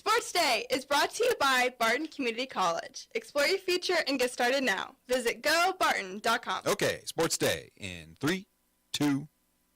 Sports Day is brought to you by Barton Community College. Explore your future and get started now. Visit gobarton.com. Okay, Sports Day in 3, 2,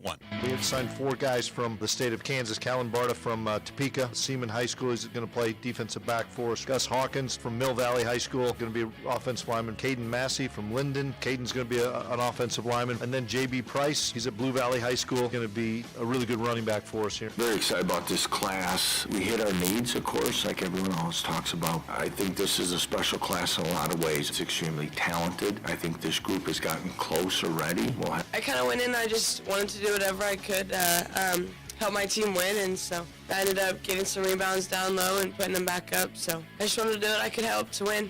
1. We have signed 4 guys from the state of Kansas. Callan Barta from Topeka, Seaman High School is going to play defensive back for us. Gus Hawkins from Mill Valley High School, going to be offensive lineman. Caden Massey from Linden. Caden's going to be an offensive lineman. And then J.B. Price, he's at Blue Valley High School, going to be a really good running back for us here. Very excited about this class. We hit our needs, of course, like everyone else talks about. I think this is a special class in a lot of ways. It's extremely talented. I think this group has gotten close already. I kind of went in, I just wanted to do whatever I could help my team win, and so I ended up getting some rebounds down low and putting them back up, so I just wanted to do what I could help to win.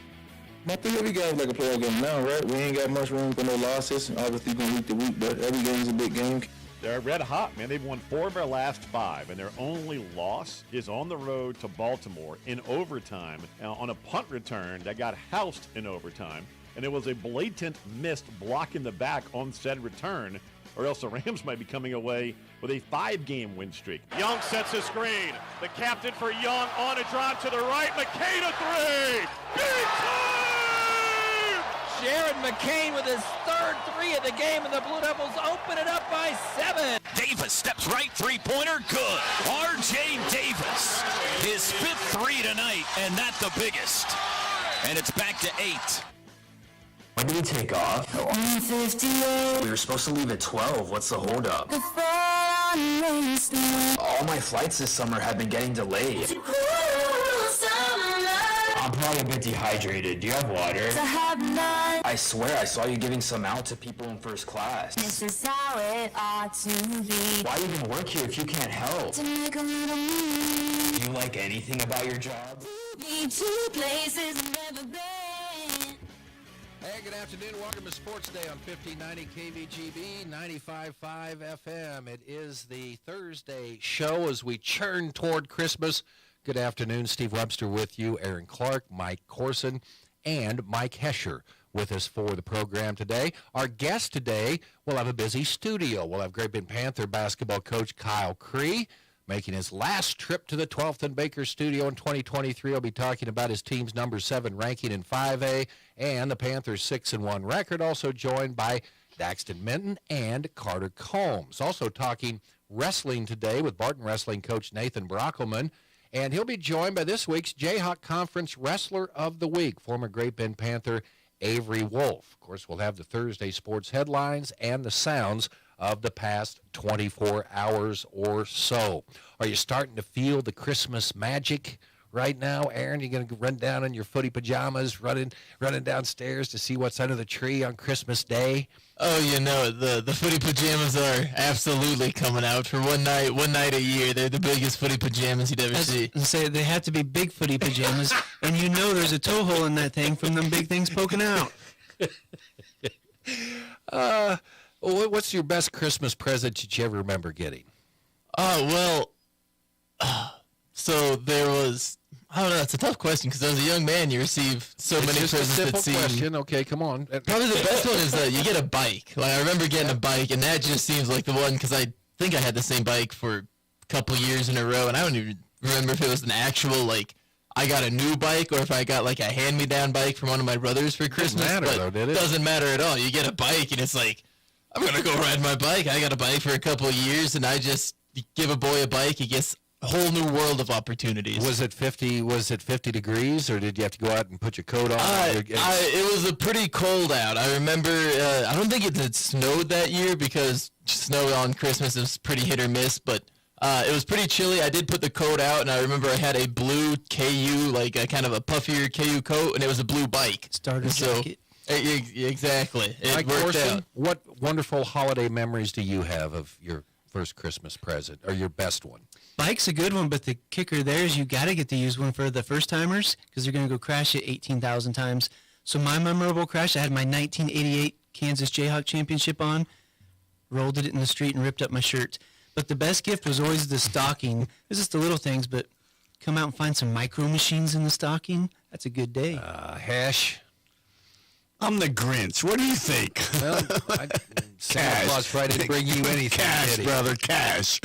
I think every game's like a playoff game now, right? We ain't got much room for no losses. Obviously, going week to week, but every game's a big game. They're red hot, man. They've won 4 of their last 5, and their only loss is on the road to Baltimore in overtime on a punt return that got housed in overtime, and it was a blatant missed block in the back on said return, or else the Rams might be coming away with a 5-game win streak. Young sets a screen. The captain for Young on a drive to the right. McCain a 3. Big time! Jared McCain with his 3rd 3 of the game, and the Blue Devils open it up by 7. Davis steps right, 3-pointer, good. R.J. Davis, his 5th 3 tonight, and not the biggest. And it's back to 8. When did we take off? 1:58. We were supposed to leave at 12. What's the holdup? All my flights this summer have been getting delayed. I'm probably a bit dehydrated. Do you have water? I swear I saw you giving some out to people in first class. This is how it ought to be. Why even work here if you can't help? To make a little money. Do you like anything about your job? Be 2 places I've never been. Hey, good afternoon. Welcome to Sports Day on 1590 KVGB, 95.5 FM. It is the Thursday show as we churn toward Christmas. Good afternoon. Steve Webster with you, Aaron Clark, Mike Corson, and Mike Hesher with us for the program today. Our guest today will have a busy studio. We'll have Great Bend Panther basketball coach Kyle Cree making his last trip to the 12th and Baker studio in 2023. He'll be talking about his team's number 7 ranking in 5A and the Panthers' 6-1 record. Also joined by Daxton Minton and Carter Combs. Also talking wrestling today with Barton Wrestling coach Nathan Brockelman. And he'll be joined by this week's Jayhawk Conference Wrestler of the Week, former Great Bend Panther Avery Wolf. Of course, we'll have the Thursday sports headlines and the sounds of the past 24 hours or so. Are you starting to feel the Christmas magic right now, Aaron? You going to run down in your footy pajamas, running downstairs to see what's under the tree on Christmas Day? Oh, you know, the footy pajamas are absolutely coming out for one night a year. They're the biggest footy pajamas you'd ever see. Say they have to be big footy pajamas, and you know there's a toe hole in that thing from them big things poking out. What's your best Christmas present that you ever remember getting? So there was, I don't know, that's a tough question because as a young man you receive so many presents that seem. Question. Okay, come on. Probably the best one is that you get a bike. Like I remember getting a bike, and that just seems like the one because I think I had the same bike for a couple years in a row, and I don't even remember if it was an actual like I got a new bike or if I got like a hand-me-down bike from one of my brothers for Christmas. Doesn't matter though, did it? Doesn't matter at all. You get a bike, and it's like I'm gonna go ride my bike. I got a bike for a couple of years, and I just give a boy a bike, he gets a whole new world of opportunities. Was it 50 degrees, or did you have to go out and put your coat on? It was a pretty cold out. I remember, I don't think it had snowed that year because snow on Christmas is pretty hit or miss, but it was pretty chilly. I did put the coat out, and I remember I had a blue KU, like a kind of a puffier KU coat, and it was a blue bike. Starter jacket. Exactly. It worked out. What wonderful holiday memories do you have of your first Christmas present, or your best one? Bike's a good one, but the kicker there is you got to get to use one for the first-timers because they're going to go crash it 18,000 times. So my memorable crash, I had my 1988 Kansas Jayhawk Championship on, rolled it in the street, and ripped up my shirt. But the best gift was always the stocking. It's just the little things, but come out and find some micro machines in the stocking. That's a good day. Hash. I'm the Grinch. What do you think? Well, Santa Claus tried to bring you anything. Cash, brother, cash.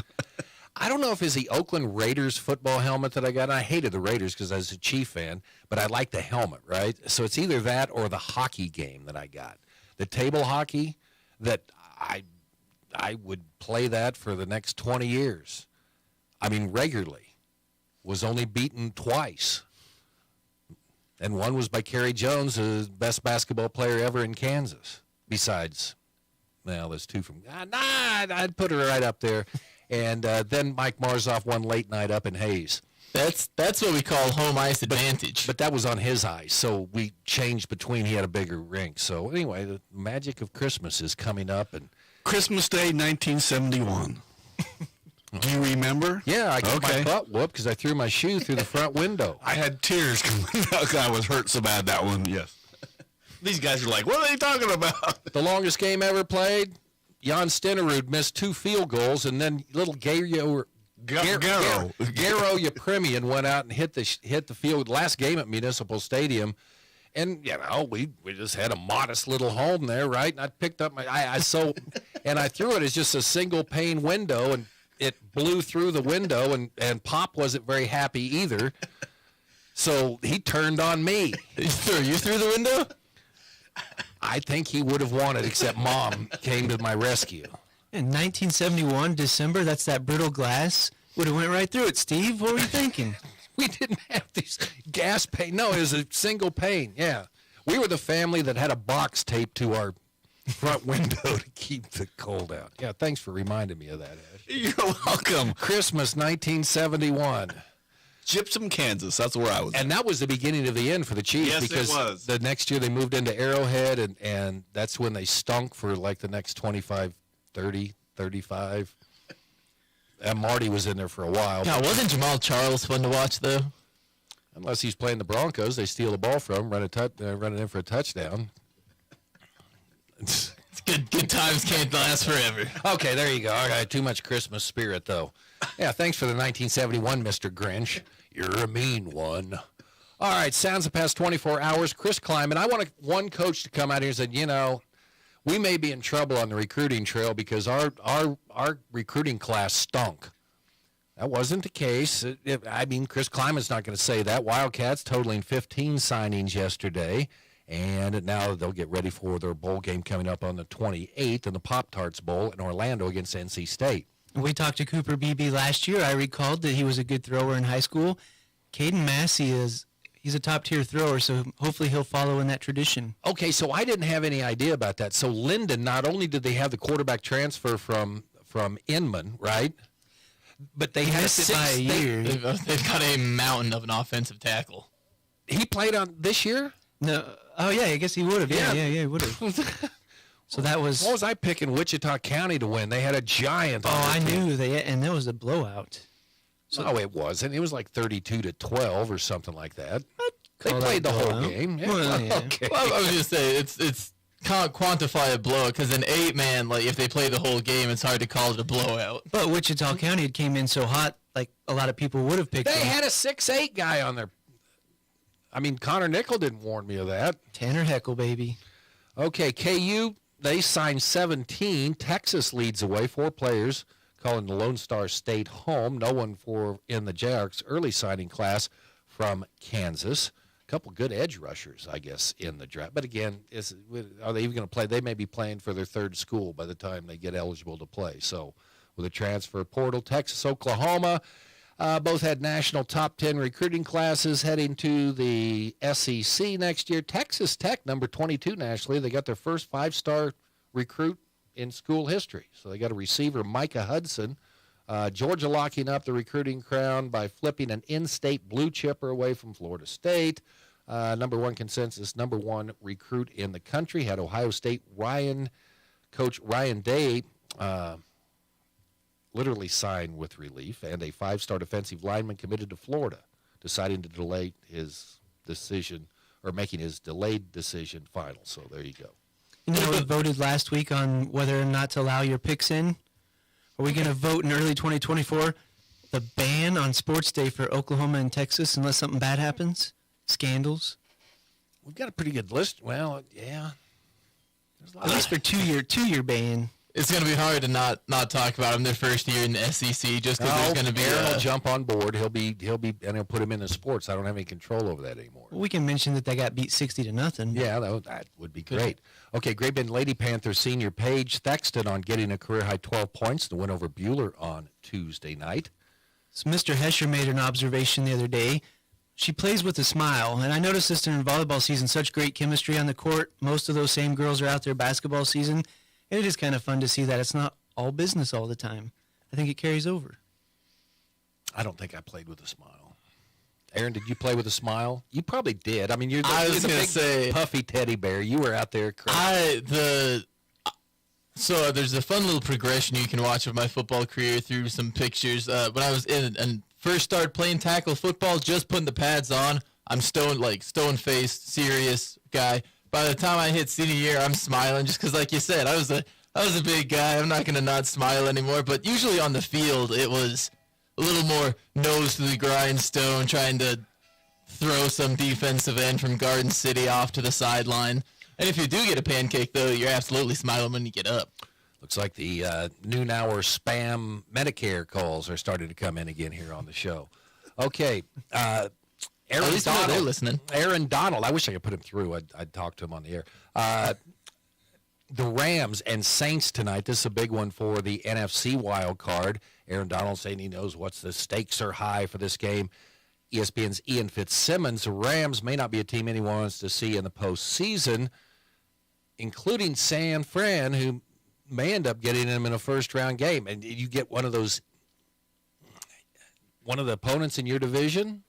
I don't know if it's the Oakland Raiders football helmet that I got. And I hated the Raiders because I was a Chief fan, but I like the helmet, right? So it's either that or the hockey game that I got. The table hockey that I would play that for the next 20 years. I mean, regularly. Was only beaten twice. And one was by Kerry Jones, the best basketball player ever in Kansas. Besides, well, there's two from, I'd put her right up there. And then Mike Marzoff won late night up in Hayes. That's what we call home ice advantage. But that was on his ice, so we changed between. He had a bigger rink. So anyway, the magic of Christmas is coming up. And Christmas Day, 1971. Do you remember? Yeah, I got my butt whooped because I threw my shoe through the front window. I had tears coming out because I was hurt so bad that one, yes. These guys are like, what are they talking about? The longest game ever played, Jan Stenerud missed 2 field goals, and then little Garo Yepremian went out and hit the field last game at Municipal Stadium. And, we just had a modest little home there, right? And I picked up and I threw it as just a single pane window, and it blew through the window, and Pop wasn't very happy either. So he turned on me. You through the window? I think he would have won it, except Mom came to my rescue. In 1971, December, that's that brittle glass. Would have went right through it. Steve, what were you thinking? We didn't have these gas pane. No, it was a single pane, yeah. We were the family that had a box taped to our front window to keep the cold out. Yeah, thanks for reminding me of that, Ash. You're welcome. Christmas 1971. Gypsum, Kansas. That's where I was. And that was the beginning of the end for the Chiefs. Yes, because it was. The next year they moved into Arrowhead, and that's when they stunk for like the next 25, 30, 35. And Marty was in there for a while. Yeah, wasn't Jamal Charles fun to watch, though? Unless he's playing the Broncos, they steal the ball from him, run it in for a touchdown. It's good times can't last forever. Okay, there you go. I got too much Christmas spirit, though. Yeah, thanks for the 1971, Mr. Grinch. You're a mean one. All right, sounds have passed 24 hours. Chris Kleiman, I want one coach to come out here and say, we may be in trouble on the recruiting trail because our recruiting class stunk. That wasn't the case. Chris Kleiman's not going to say that. Wildcats totaling 15 signings yesterday. And now they'll get ready for their bowl game coming up on the 28th in the Pop-Tarts Bowl in Orlando against NC State. We talked to Cooper Beebe last year. I recalled that he was a good thrower in high school. Caden Massey he's a top-tier thrower, so hopefully he'll follow in that tradition. Okay, so I didn't have any idea about that. So Linden, not only did they have the quarterback transfer from Inman, right? But they had missed it by a year. They've got a mountain of an offensive tackle. He played on this year? No. Oh, yeah, I guess he would have. Yeah, he would have. So that was... What was I picking Wichita County to win? They had a giant. I knew. And that was a blowout. No, it wasn't. It was like 32-12 or something like that. They Call played the that whole blowout. game. Yeah. Well, yeah. Okay. Well, I was going to say, it's can't quantify a blowout because an 8-man, like if they play the whole game, it's hard to call it a blowout. But Wichita County had came in so hot, like a lot of people would have picked They them. had a 6'8" guy on there. Connor Nickel didn't warn me of that. Tanner Heckle, baby. Okay, KU, they signed 17. Texas leads away, 4 players, calling the Lone Star State home. No one in the Jayhawks early signing class from Kansas. A couple good edge rushers, I guess, in the draft. But again, are they even going to play? They may be playing for their third school by the time they get eligible to play. So with a transfer portal, Texas, Oklahoma, both had national top 10 recruiting classes heading to the SEC next year. Texas Tech, number 22 nationally, they got their first 5-star recruit in school history. So they got a receiver, Micah Hudson. Georgia locking up the recruiting crown by flipping an in-state blue chipper away from Florida State. Number 1 consensus, number 1 recruit in the country. Had Ohio State coach Ryan Day literally signed with relief, and a 5-star defensive lineman committed to Florida, deciding to delay his decision or making his delayed decision final. So there you go. We voted last week on whether or not to allow your picks in. Are we going to vote in early 2024 the ban on Sports Day for Oklahoma and Texas unless something bad happens? Scandals? We've got a pretty good list. Well, yeah. At least for two-year ban. it's going to be hard to not talk about them their first year in the SEC just because there's going to be Aaron will jump on board. He'll be, and he'll put him in the sports. I don't have any control over that anymore. We can mention that they got beat 60-0. Yeah, that would be great. Okay, Great Bend Lady Panthers senior Paige Thexton on getting a career-high 12 points to win over Bueller on Tuesday night. So Mr. Hesher made an observation the other day. She plays with a smile, and I noticed this during volleyball season, such great chemistry on the court. Most of those same girls are out there basketball season, and it is kind of fun to see that it's not all business all the time. I think it carries over. I don't think I played with a smile. Aaron, did you play with a smile? You probably did. I mean, you're I was the gonna big say puffy teddy bear. You were out there crazy. So there's a fun little progression you can watch of my football career through some pictures. When I was in and first started playing tackle football, just putting the pads on, I'm stone-faced, serious guy. By the time I hit senior year, I'm smiling just because, like you said, I was a big guy. I'm not gonna not smile anymore. But usually on the field, it was a little more nose to the grindstone, trying to throw some defensive end from Garden City off to the sideline. And if you do get a pancake, though, you're absolutely smiling when you get up. Looks like the noon hour spam Medicare calls are starting to come in again here on the show. Okay. Aaron Donald. They're listening. Aaron Donald. I wish I could put him through. I'd talk to him on the air. The Rams and Saints tonight. This is a big one for the NFC wild card. Aaron Donald saying he knows the stakes are high for this game. ESPN's Ian Fitzsimmons. The Rams may not be a team anyone wants to see in the postseason, including San Fran, who may end up getting them in a first-round game. And you get one of the opponents in your division?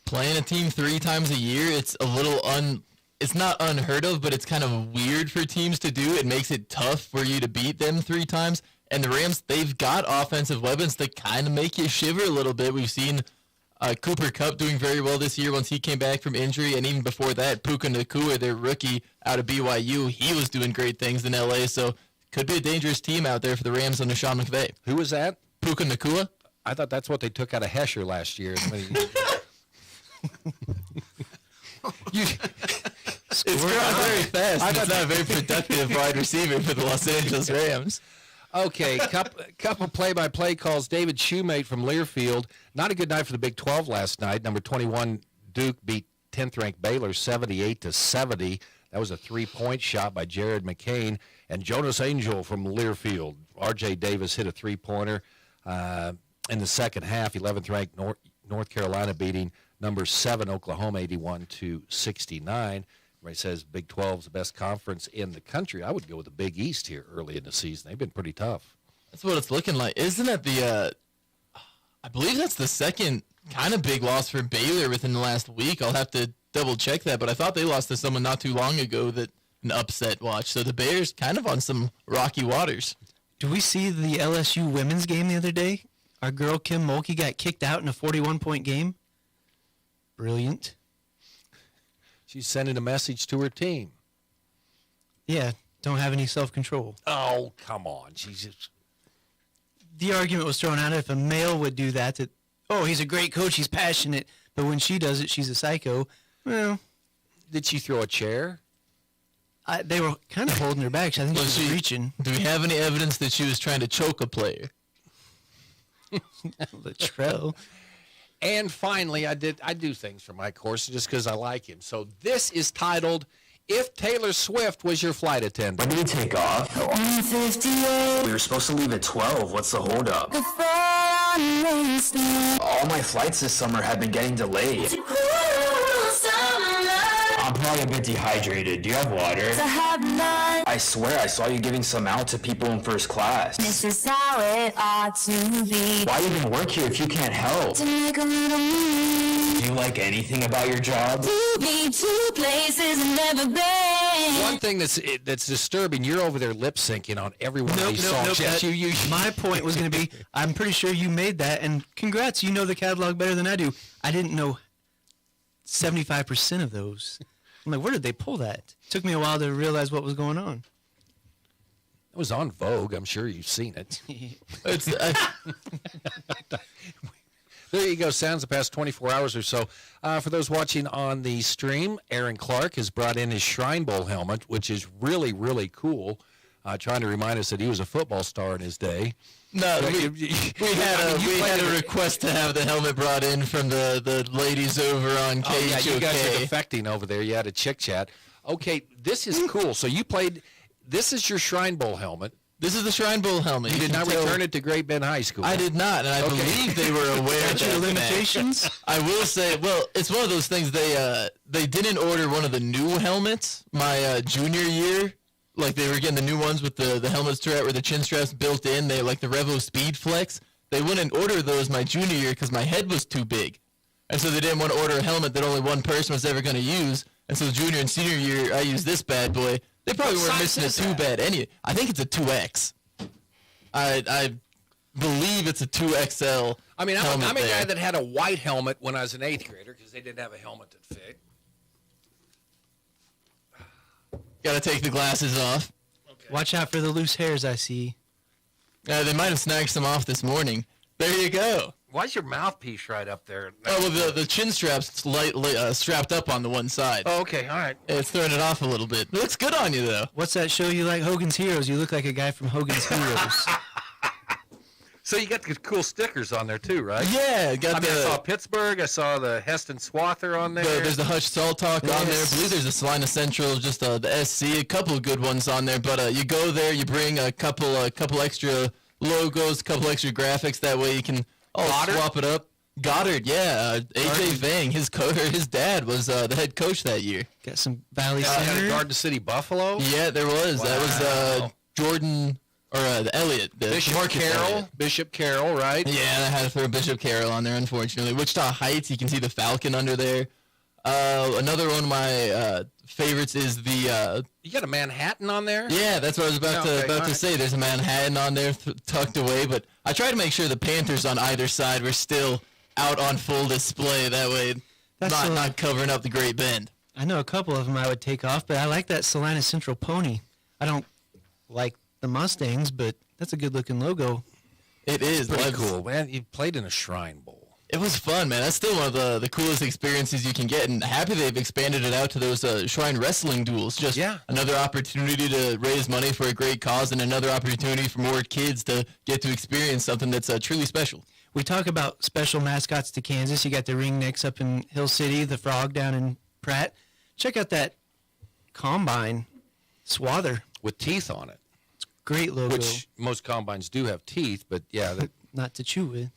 Playing a team 3 times a year, it's a little it's not unheard of, but it's kind of weird for teams to do. It makes it tough for you to beat them 3 times. And the Rams, they've got offensive weapons that kind of make you shiver a little bit. We've seen Cooper Kupp doing very well this year once he came back from injury, and even before that, Puka Nacua, their rookie out of BYU, he was doing great things in L.A., so could be a dangerous team out there for the Rams under Sean McVay. Who was that? Puka Nacua. I thought that's what they took out of Hesher last year. It's growing very fast. It's not a very productive wide receiver for the Los Angeles Rams. Okay, couple play-by-play calls. David Shoemate from Learfield. Not a good night for the Big 12 last night. Number 21 Duke beat 10th-ranked Baylor 78-70. That was a 3-point shot by Jared McCain. And Jonas Angel from Learfield. R.J. Davis hit a 3-pointer in the second half. 11th-ranked North Carolina beating number 7 Oklahoma 81-69. Everybody says Big 12 is the best conference in the country. I would go with the Big East here early in the season. They've been pretty tough. That's what it's looking like. Isn't that I believe that's the second kind of big loss for Baylor within the last week. I'll have to double check that, but I thought they lost to someone not too long ago that an upset watch. So the Bears kind of on some rocky waters. Do we see the LSU women's game the other day? Our girl Kim Mulkey got kicked out in a 41-point game. Brilliant. She's sending a message to her team. Yeah, don't have any self-control. Oh, come on. She's just... The argument was thrown out if a male would do that, he's a great coach, he's passionate, but when she does it, she's a psycho. Well, did she throw a chair? They were kind of holding her back. I think she was reaching. Do we have any evidence that she was trying to choke a player? Latrell. And finally, I do things for Mike Horson just because I like him. So this is titled, If Taylor Swift Was Your Flight Attendant. When did we take off? 1:58. We were supposed to leave at 12. What's the holdup? All my flights this summer have been getting delayed. I'm probably a bit dehydrated. Do you have water? I swear I saw you giving some out to people in first class. This is how it ought to be. Why even work here if you can't help? To make a little move. Do you like anything about your job? Be 2 places and never been. One thing that's disturbing, you're over there lip syncing on every one of these songs. Yes, my point was going to be, I'm pretty sure you made that, and congrats, you know the catalog better than I do. I didn't know 75% of those. I'm like, where did they pull that? It took me a while to realize what was going on. It was on Vogue. I'm sure you've seen it. There you go. Sounds the past 24 hours or so. For those watching on the stream, Aaron Clark has brought in his Shrine Bowl helmet, which is really, really cool. trying to remind us that he was a football star in his day. No, we had a request to have the helmet brought in from the ladies over on KHOK. Oh, yeah, you guys are defecting over there. You had a chick chat. Okay, this is cool. So you played. This is your Shrine Bowl helmet. This is the Shrine Bowl helmet. You did not return it to Great Bend High School. I did not, and I believe they were aware of your limitations. I will say, well, it's one of those things. They didn't order one of the new helmets my junior year. Like they were getting the new ones with the helmet strap or the chin straps built in. They like the Revo Speed Flex. They wouldn't order those my junior year because my head was too big, and so they didn't want to order a helmet that only one person was ever going to use. And so junior and senior year, I used this bad boy. They probably weren't missing it too bad. I think it's a 2X. I believe it's a 2XL. I mean, I'm a there. guy that had a white helmet when I was an 8th grader because they didn't have a helmet that fit. Got to take the glasses off. Okay. Watch out for the loose hairs I see. They might have snagged some off this morning. There you go. Why's your mouthpiece right up there? Oh, well, the chin strap's lightly strapped up on the one side. Oh, okay, all right. It's throwing it off a little bit. It looks good on you, though. What's that show you like, Hogan's Heroes? You look like a guy from Hogan's Heroes. So you got the cool stickers on there, too, right? Yeah. I saw Pittsburgh. I saw the Heston Swather on there. There's the Hutch Salt Talk on there. I believe there's the Salina Central, just the SC, a couple of good ones on there. But you go there, you bring a couple extra logos, a couple extra graphics. That way you can swap it up. Goddard, yeah. AJ Vang, his dad was the head coach that year. Got some Valley Center. Garden City Buffalo? Yeah, there was. Wow. That was Jordan, or the Elliott. Bishop Carroll, right? Yeah, I had to throw Bishop Carroll on there, unfortunately. Wichita Heights, you can see the Falcon under there. Another one of my favorites is the... you got a Manhattan on there? Yeah, that's what I was about to say. There's a Manhattan on there tucked away, but I tried to make sure the Panthers on either side were still out on full display. That way, not covering up the Great Bend. I know a couple of them I would take off, but I like that Salina Central pony. I don't like the Mustangs, but that's a good-looking logo. It is. Pretty cool, man. You played in a Shrine Bowl. It was fun, man. That's still one of the coolest experiences you can get, and happy they've expanded it out to those Shrine Wrestling duels. Just another opportunity to raise money for a great cause and another opportunity for more kids to get to experience something that's truly special. We talk about special mascots to Kansas. You got the Ringnecks up in Hill City, the Frog down in Pratt. Check out that Combine Swather. With teeth on it. It's a great logo. Which most Combines do have teeth, but yeah. Not to chew with,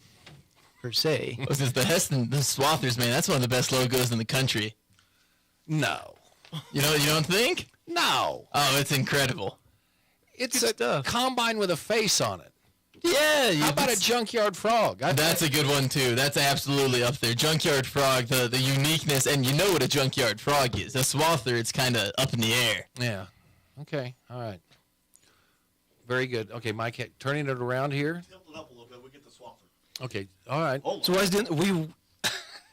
per se. This is the Heston, the Swathers, man. That's one of the best logos in the country. No. You don't think? No. Oh, it's incredible. It's a Combine with a face on it. Yeah. How about a Junkyard Frog? That's a good one, too. That's absolutely up there. Junkyard Frog, the uniqueness, and you know what a Junkyard Frog is. A Swather, it's kind of up in the air. Yeah. Okay. All right. Very good. Okay, Mike, turning it around here. Tilt it up a little bit. We get the Swather. Okay. All right. So we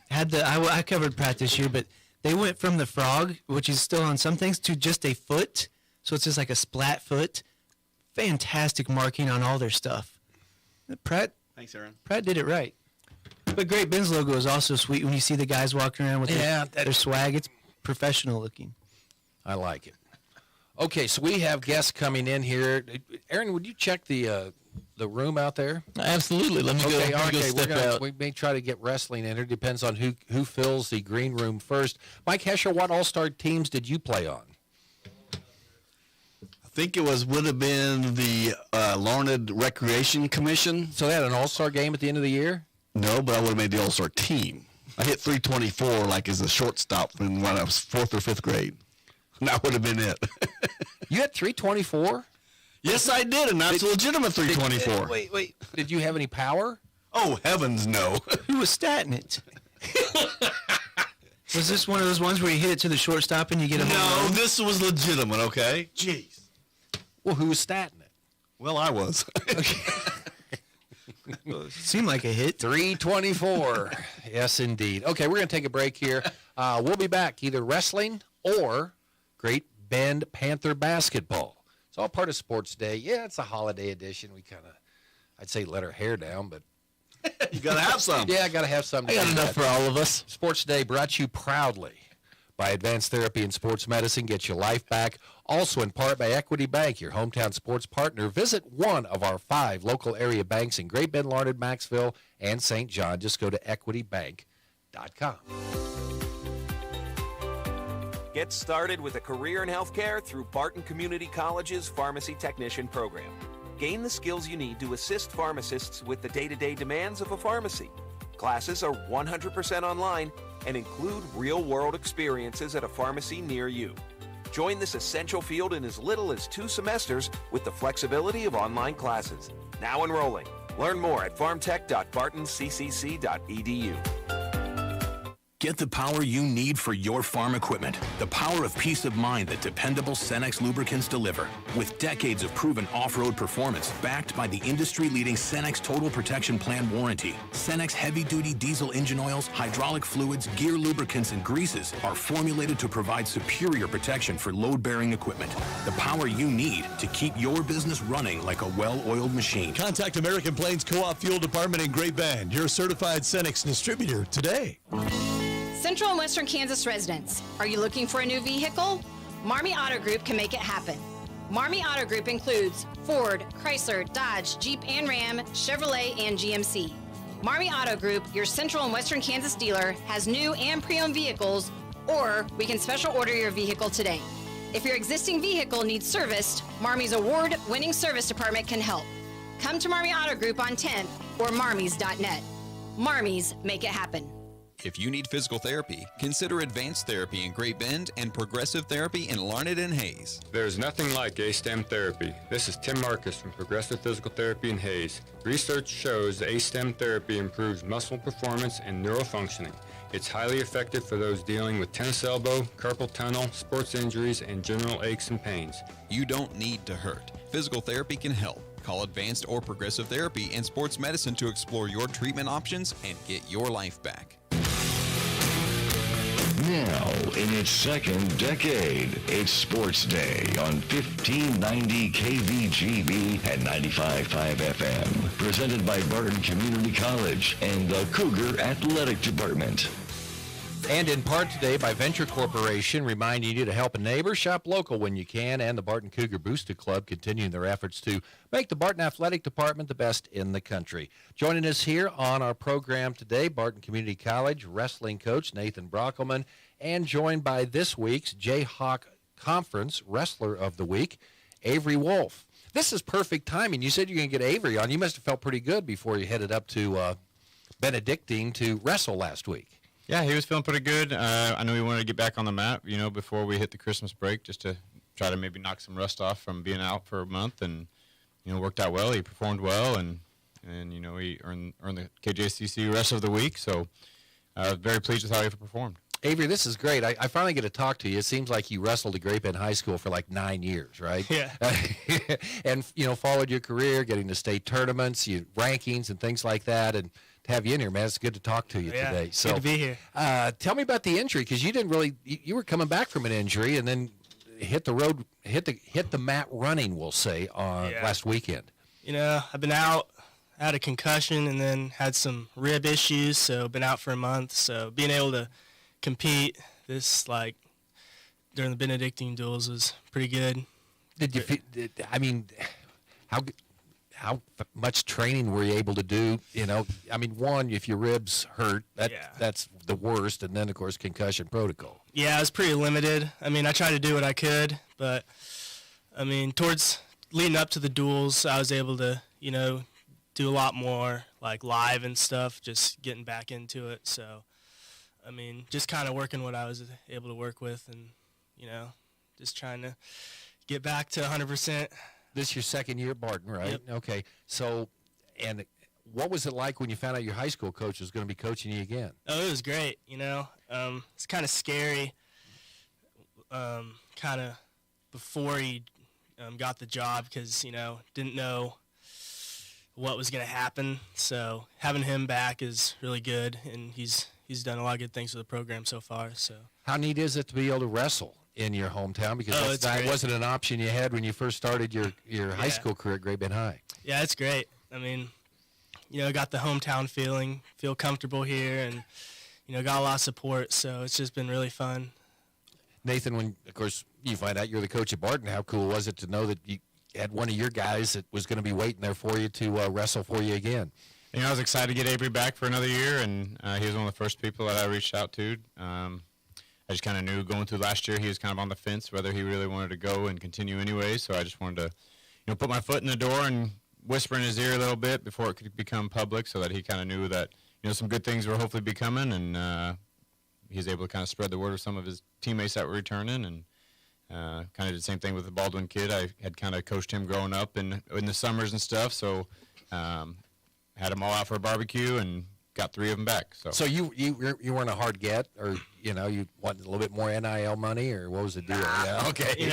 had I covered Pratt this year, but they went from the Frog, which is still on some things, to just a foot. So it's just like a splat foot. Fantastic marking on all their stuff. Pratt. Thanks, Aaron. Pratt did it right. But Great Bend's logo is also sweet when you see the guys walking around with their swag. It's professional looking. I like it. Okay, so we have guests coming in here. Aaron, would you check the room out there? Absolutely. Let me go step out. We may try to get wrestling in here. Depends on who fills the green room first. Mike Hesher, what all-star teams did you play on? I think it would have been the Larned Recreation Commission. So they had an all-star game at the end of the year? No, but I would have made the all-star team. I hit 324 like as a shortstop when I was 4th or 5th grade. That would have been it. You had 324? Yes, I did, and that's a legitimate 324. Wait. Did you have any power? Oh, heavens, no. Who was statting it? Was this one of those ones where you hit it to the shortstop and you get a home run? No, this was legitimate, okay? Jeez. Well, who was statting it? Well, I was. Seemed like a hit. 324. Yes, indeed. Okay, we're going to take a break here. We'll be back, either wrestling or Great Bend Panther basketball. It's all part of Sports Day. Yeah, it's a holiday edition. We kind of, I'd say, let our hair down, but you got to have some. Yeah, I got to have some. I got enough for all of us. Sports Day brought to you proudly by Advanced Therapy and Sports Medicine. Get your life back. Also in part by Equity Bank, your hometown sports partner. Visit one of our 5 local area banks in Great Bend, Larned, Maxville, and St. John. Just go to equitybank.com. Get started with a career in healthcare through Barton Community College's Pharmacy Technician program. Gain the skills you need to assist pharmacists with the day-to-day demands of a pharmacy. Classes are 100% online and include real-world experiences at a pharmacy near you. Join this essential field in as little as 2 semesters with the flexibility of online classes. Now enrolling. Learn more at pharmtech.bartonccc.edu. Get the power you need for your farm equipment. The power of peace of mind that dependable Cenex lubricants deliver. With decades of proven off-road performance backed by the industry-leading Cenex Total Protection Plan warranty. Cenex heavy-duty diesel engine oils, hydraulic fluids, gear lubricants, and greases are formulated to provide superior protection for load-bearing equipment. The power you need to keep your business running like a well-oiled machine. Contact American Plains Co-op Fuel Department in Great Bend, your certified Cenex distributor today. Central and Western Kansas residents, are you looking for a new vehicle? Marmy Auto Group can make it happen. Marmy Auto Group includes Ford, Chrysler, Dodge, Jeep and Ram, Chevrolet, and GMC. Marmy Auto Group, your Central and Western Kansas dealer, has new and pre-owned vehicles, or we can special order your vehicle today. If your existing vehicle needs serviced, Marmy's award-winning service department can help. Come to Marmy Auto Group on 10th or marmys.net. Marmys make it happen. If you need physical therapy, consider Advanced Therapy in Great Bend and Progressive Therapy in Larned and Hayes. There's nothing like A-STEM therapy. This is Tim Marcus from Progressive Physical Therapy in Hayes. Research shows that A-STEM therapy improves muscle performance and neurofunctioning. It's highly effective for those dealing with tennis elbow, carpal tunnel, sports injuries, and general aches and pains. You don't need to hurt. Physical therapy can help. Call Advanced or Progressive Therapy and Sports Medicine to explore your treatment options and get your life back. Now, in its second decade, it's Sports Day on 1590 KVGB and 95.5 FM. Presented by Barton Community College and the Cougar Athletic Department. And in part today by Venture Corporation, reminding you to help a neighbor, shop local when you can, and the Barton Cougar Booster Club continuing their efforts to make the Barton Athletic Department the best in the country. Joining us here on our program today, Barton Community College wrestling coach Nathan Brockelman, and joined by this week's Jayhawk Conference Wrestler of the Week, Avery Wolf. This is perfect timing. You said you're going to get Avery on. You must have felt pretty good before you headed up to Benedictine to wrestle last week. Yeah, he was feeling pretty good. I know he wanted to get back on the mat, before we hit the Christmas break, just to try to maybe knock some rust off from being out for a month, and worked out well. He performed well, and he earned the KJCC Wrestler of the Week. So I was very pleased with how he performed. Avery, this is great. I finally get to talk to you. It seems like you wrestled at Great Bend High School for like 9 years, right? Yeah. And followed your career, getting to state tournaments, rankings, and things like that, and to have you in here, man. It's good to talk to you today. So, good to be here. Tell me about the injury, because you didn't really. You were coming back from an injury, and then hit the road, hit the mat running. We'll say last weekend. I've been out, had a concussion, and then had some rib issues, so been out for a month. So being able to compete during the Benedictine duels was pretty good. Did you? How much training were you able to do? One, if your ribs hurt, that's the worst, and then, of course, concussion protocol. Yeah, I was pretty limited. I tried to do what I could, but, towards leading up to the duels, I was able to, do a lot more, live and stuff, just getting back into it. So, just kind of working what I was able to work with and, just trying to get back to 100%. This is your second year at Barton, right? Yep. Okay. So, and what was it like when you found out your high school coach was going to be coaching you again? Oh, it was great. It's kind of scary. Kind of before he got the job, because didn't know what was going to happen. So having him back is really good, and he's done a lot of good things for the program so far. So how neat is it to be able to wrestle in your hometown, because that wasn't an option you had when you first started your high school career at Great Bend High? Yeah, it's great. Got the hometown feeling, feel comfortable here, and got a lot of support, so it's just been really fun. Nathan, when, of course, you find out you're the coach at Barton, how cool was it to know that you had one of your guys that was going to be waiting there for you to wrestle for you again? I was excited to get Avery back for another year, and he was one of the first people that I reached out to. I just kind of knew going through last year he was kind of on the fence whether he really wanted to go and continue anyway, so I just wanted to put my foot in the door and whisper in his ear a little bit before it could become public so that he kind of knew that some good things were hopefully be coming, and he was able to kind of spread the word of some of his teammates that were returning, and kind of did the same thing with the Baldwin kid. I had kind of coached him growing up in the summers and stuff, so had them all out for a barbecue and got 3 of them back. So you weren't a hard get, or you wanted a little bit more NIL money, or what was the deal? Yeah, okay.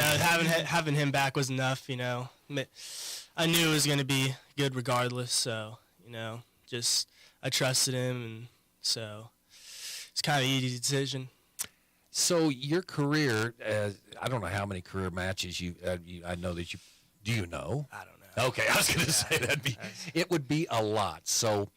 Having him back was enough. I knew it was going to be good regardless. So just I trusted him, and so it's kind of an easy decision. So your career, I don't know how many career matches I know that you. Do you know? I don't know. Okay, I was going to say it would be a lot. So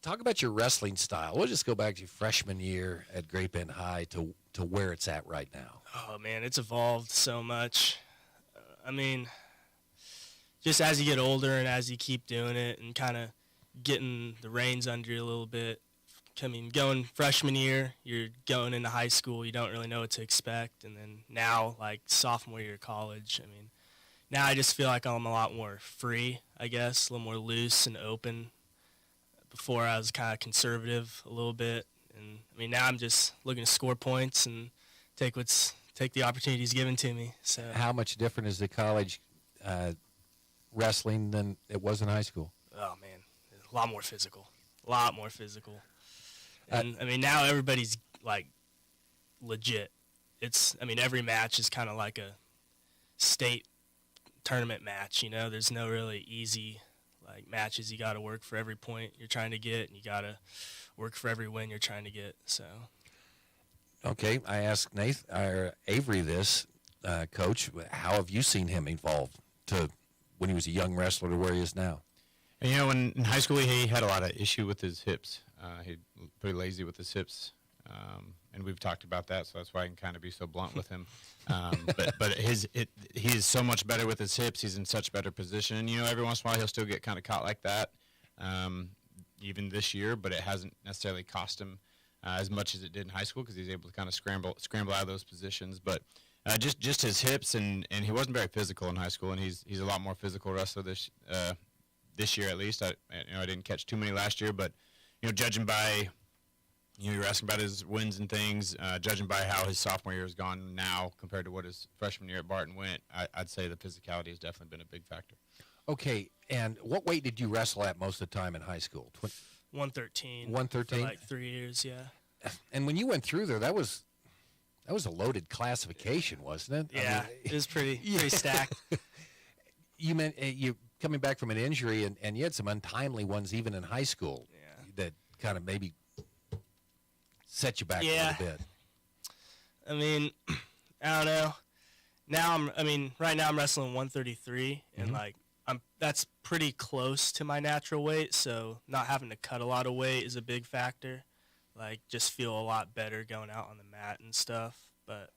talk about your wrestling style. We'll just go back to your freshman year at Great Bend High to where it's at right now. Oh, man, it's evolved so much. Just as you get older and as you keep doing it and kind of getting the reins under you a little bit, going freshman year, you're going into high school, you don't really know what to expect. And then now, like sophomore year of college, now I just feel like I'm a lot more free, I guess, a little more loose and open. Before I was kind of conservative a little bit. And now I'm just looking to score points and take the opportunities given to me. So how much different is the college wrestling than it was in high school? Oh, man, a lot more physical. And, now everybody's, like, legit. Every match is kind of like a state tournament match, There's no really easy, matches. You got to work for every point you're trying to get, and you got to work for every win you're trying to get, so. Okay, I asked Avery this, Coach, how have you seen him evolve to when he was a young wrestler to where he is now? And, when in high school he had a lot of issue with his hips. He's pretty lazy with his hips, and we've talked about that, so that's why I can kind of be so blunt with him. But he is so much better with his hips. He's in such better position. And, every once in a while he'll still get kind of caught like that, even this year, but it hasn't necessarily cost him as much as it did in high school because he's able to kind of scramble out of those positions. But just his hips, and he wasn't very physical in high school, and he's a lot more physical wrestler this year at least. I didn't catch too many last year, but judging by you were asking about his wins and things, judging by how his sophomore year has gone now compared to what his freshman year at Barton went, I'd say the physicality has definitely been a big factor. Okay, and what weight did you wrestle at most of the time in high school? 113. 113? For like 3 years, yeah. And when you went through there, that was a loaded classification, wasn't it? Yeah, it was pretty stacked. You coming back from an injury, and you had some untimely ones even in high school that kind of maybe set you back a little bit. I don't know. Now right now I'm wrestling 133, and that's pretty close to my natural weight, so not having to cut a lot of weight is a big factor. Just feel a lot better going out on the mat and stuff. But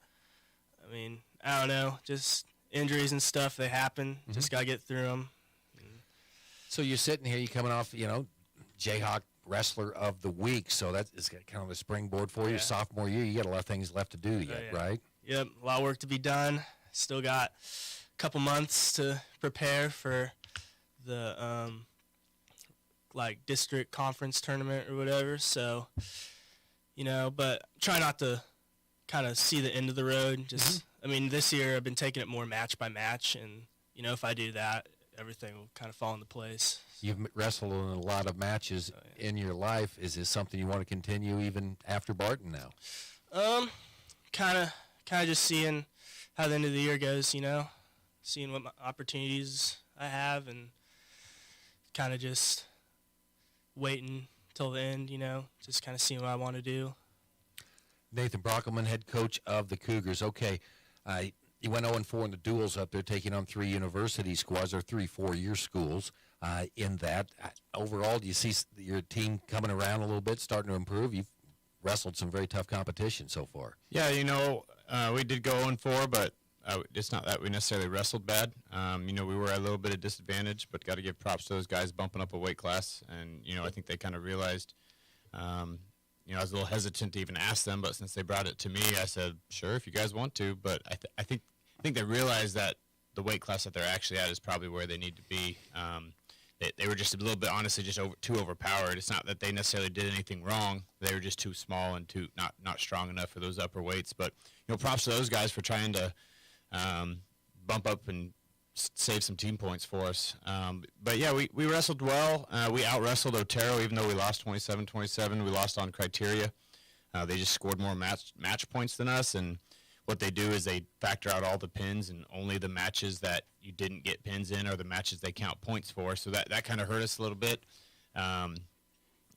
I don't know, just injuries and stuff, they happen. Just gotta get through them. So you're sitting here, you're coming off, Jayhawk Wrestler of the Week, so that is kind of a springboard for you. Sophomore year, you got a lot of things left to do yet, right? Yep, a lot of work to be done. Still got a couple months to prepare for the district conference tournament or whatever. So, but try not to kind of see the end of the road. Just, this year I've been taking it more match by match, and if I do that, everything will kind of fall into place. You've wrestled in a lot of matches in your life. Is this something you want to continue even after Barton now? Kind of just seeing how the end of the year goes, seeing what opportunities I have, and kind of just waiting till the end, just kind of seeing what I want to do. Nathan Brockelman, head coach of the Cougars. Okay, you went 0-4 in the duels up there, taking on 3 university squads, or 3 4-year schools. In that, overall, do you see your team coming around a little bit, starting to improve? You've wrestled some very tough competition so far. Yeah, We did go 0-4, but it's not that we necessarily wrestled bad. We were at a little bit of disadvantage, but got to give props to those guys bumping up a weight class. And, I think they kind of realized, I was a little hesitant to even ask them, but since they brought it to me, I said, sure, if you guys want to. But I think they realized that the weight class that they're actually at is probably where they need to be. They were just a little bit, honestly, just too overpowered. It's not that they necessarily did anything wrong. They were just too small and too not strong enough for those upper weights. But, props to those guys for trying to bump up and save some team points for us. But, yeah, we wrestled well. We out-wrestled Otero, even though we lost 27-27. We lost on criteria. They just scored more match points than us, and what they do is they factor out all the pins, and only the matches that you didn't get pins in are the matches they count points for. So that kind of hurt us a little bit.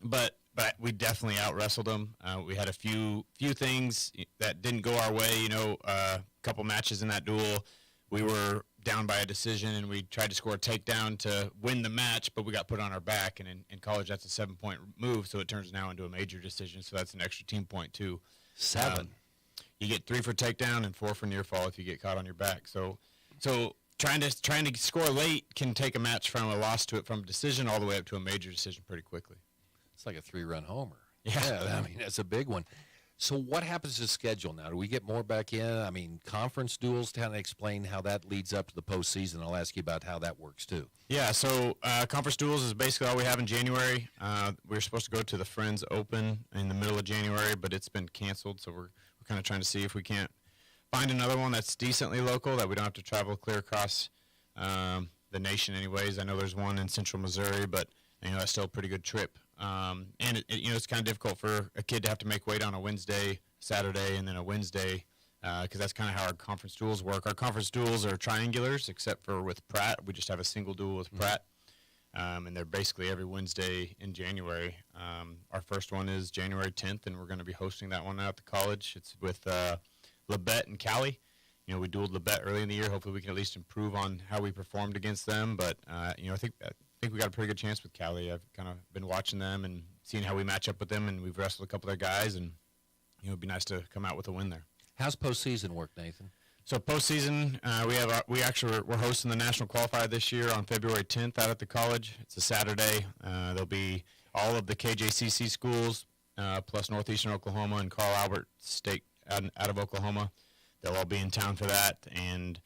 But we definitely out-wrestled them. We had a few things that didn't go our way. A couple matches in that duel, we were down by a decision, and we tried to score a takedown to win the match, but we got put on our back. And in college, that's a 7-point move, so it turns now into a major decision. So that's an extra team point too. 7. You get 3 for takedown and 4 for near fall if you get caught on your back. So trying to score late can take a match from a loss to it from a decision all the way up to a major decision pretty quickly. It's like a 3-run homer. Yeah. That's a big one. So what happens to the schedule now? Do we get more back in? Conference duels, kind of explain how that leads up to the postseason. I'll ask you about how that works too. Yeah, so conference duels is basically all we have in January. We were supposed to go to the Friends Open in the middle of January, but it's been canceled, so we're kind of trying to see if we can't find another one that's decently local that we don't have to travel clear across the nation anyways. I know there's one in central Missouri, but that's still a pretty good trip. And it's kind of difficult for a kid to have to make weight on a Wednesday, Saturday, and then a Wednesday because that's kind of how our conference duels work. Our conference duels are triangulars, except for with Pratt. We just have a single duel with Pratt, and they're basically every Wednesday in January. Our first one is January 10th, and we're going to be hosting that one out at the college. It's with Labette and Cali. We dueled Labette early in the year. Hopefully we can at least improve on how we performed against them. But, I think we got a pretty good chance with Cali. I've kind of been watching them and seeing how we match up with them, and we've wrestled a couple of their guys, and it'd be nice to come out with a win there. How's postseason work, Nathan? So postseason, we're hosting the national qualifier this year on February 10th out at the college. It's a Saturday. There'll be all of the KJCC schools plus Northeastern Oklahoma and Carl Albert State out of Oklahoma. They'll all be in town for that, and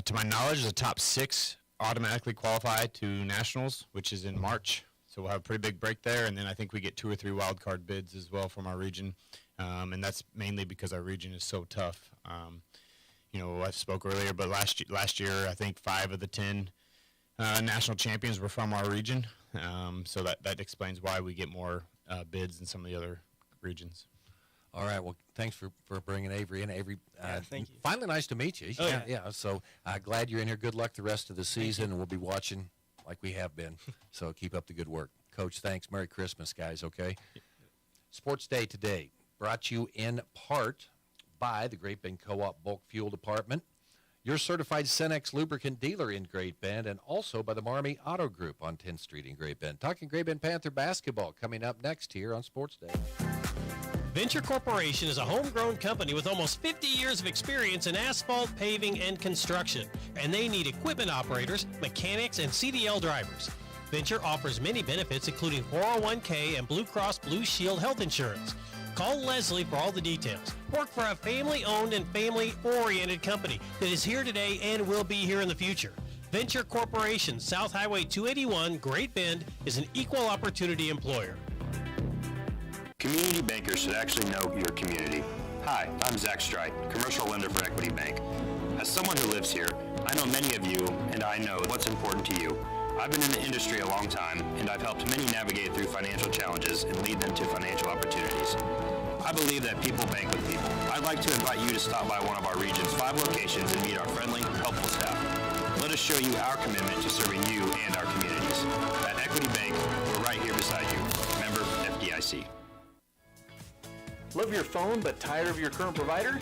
to my knowledge, the top 6 automatically qualify to nationals, which is in March. So we'll have a pretty big break there, and then I think we get 2 or 3 wild card bids as well from our region, and that's mainly because our region is so tough. I spoke earlier, but last year I think 5 of the 10 national champions were from our region, so that explains why we get more bids than some of the other regions. All right. Well, thanks for bringing Avery in. Avery, thank you. Finally, nice to meet you. Oh, yeah. So glad you're in here. Good luck the rest of the season, and we'll be watching like we have been. So keep up the good work. Coach, thanks. Merry Christmas, guys, okay? Sports Day today brought to you in part by the Great Bend Co-op Bulk Fuel Department, your certified Cenex lubricant dealer in Great Bend, and also by the Marmy Auto Group on 10th Street in Great Bend. Talking Great Bend Panther basketball coming up next here on Sports Day. Venture Corporation is a homegrown company with almost 50 years of experience in asphalt, paving, and construction, and they need equipment operators, mechanics, and CDL drivers. Venture offers many benefits, including 401k and Blue Cross Blue Shield health insurance. Call Leslie for all the details. Work for a family-owned and family-oriented company that is here today and will be here in the future. Venture Corporation, South Highway 281, Great Bend, is an equal opportunity employer. Community bankers should actually know your community. Hi, I'm Zach Strite, commercial lender for Equity Bank. As someone who lives here, I know many of you, and I know what's important to you. I've been in the industry a long time, and I've helped many navigate through financial challenges and lead them to financial opportunities. I believe that people bank with people. I'd like to invite you to stop by one of our region's 5 locations and meet our friendly, helpful staff. Let us show you our commitment to serving you and our communities. At Equity Bank, we're right here beside you. Member FDIC. Love your phone but tired of your current provider?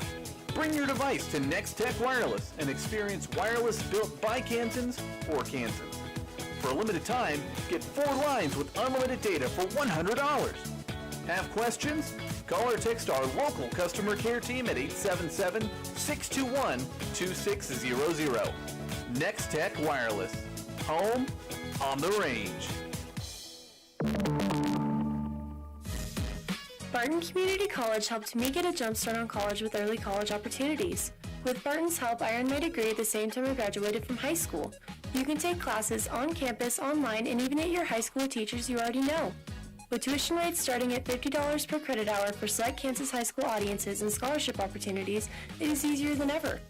Bring your device to NextTech Wireless and experience wireless built by Kansans for Kansans. For a limited time, get 4 lines with unlimited data for $100. Have questions? Call or text our local customer care team at 877-621-2600. Next Tech Wireless. Home on the range. Barton Community College helped me get a jump start on college with early college opportunities. With Barton's help, I earned my degree at the same time I graduated from high school. You can take classes on campus, online, and even at your high school with teachers you already know. With tuition rates starting at $50 per credit hour for select Kansas high school audiences and scholarship opportunities, it is easier than ever.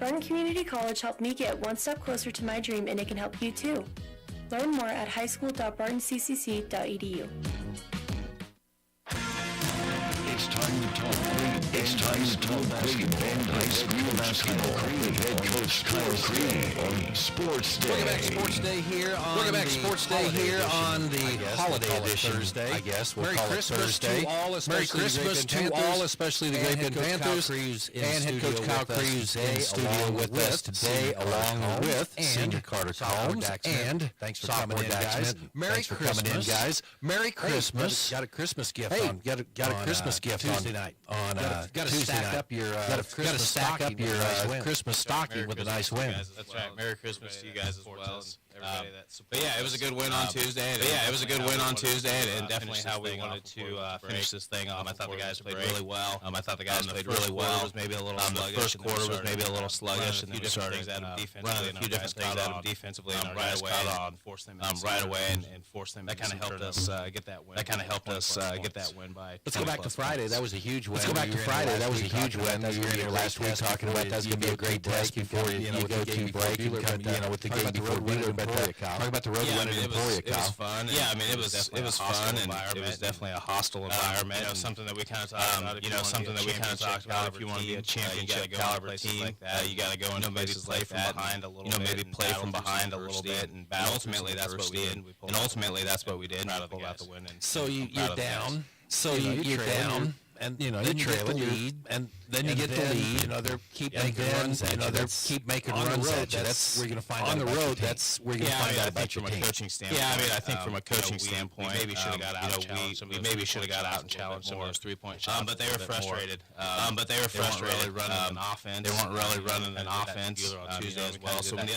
Barton Community College helped me get one step closer to my dream, and it can help you too. Learn more at highschool.bartonccc.edu. It's time to talk Big Bend High School basketball with head coach Kyle Creed on Sports Day. Welcome back, Sports Day here on the holiday edition. Thursday, I guess. We'll call it Thursday. Merry Christmas to all, especially the Grape and Panthers, and head coach Kyle Crews in studio with us today, along with Senior Carter Combs, and thanks for coming in, guys. Merry Christmas, Merry Christmas. Got a Christmas gift on. Got a Christmas gift Tuesday night. Got to stack up your Christmas stocking with a nice win. That's right. Merry Christmas to you guys as well. But yeah, it was a good win on Tuesday. And definitely how we wanted to finish this thing off. I thought the guys played really well. I thought the guys played really well. Was maybe a little sluggish. The first quarter was maybe a little sluggish, and then we started running a few different things out of defensively right away and force them That kind of helped us get that win. By. Let's go back to Friday. That was a huge win. That was a huge win. You were here last week talking about that's going to be a great test before you go to break and come, with the game before Wheeler. Talk about the road win in Emporia, Kyle. It was fun. Yeah, I mean, it was fun, and it was definitely a hostile environment. Something that we kind of talked about. If you want to be a championship caliber team, you got to go into places like that. Maybe play from behind a little bit, and ultimately that's what we did. And we pulled out the win. So you're down. You're down. And you trail the lead, and then you get the lead. They're keep making runs at you. They're keep making runs at you. That's where you're going to find out on the road. That's where you're going to find out about your team. Coaching standpoint. Yeah, I mean, I think from a coaching standpoint, we maybe should have got out. We maybe should have got out and challenged some of those 3-point shots. But they were frustrated. They weren't really running an offense. They weren't really running an offense on Tuesday as well. So when the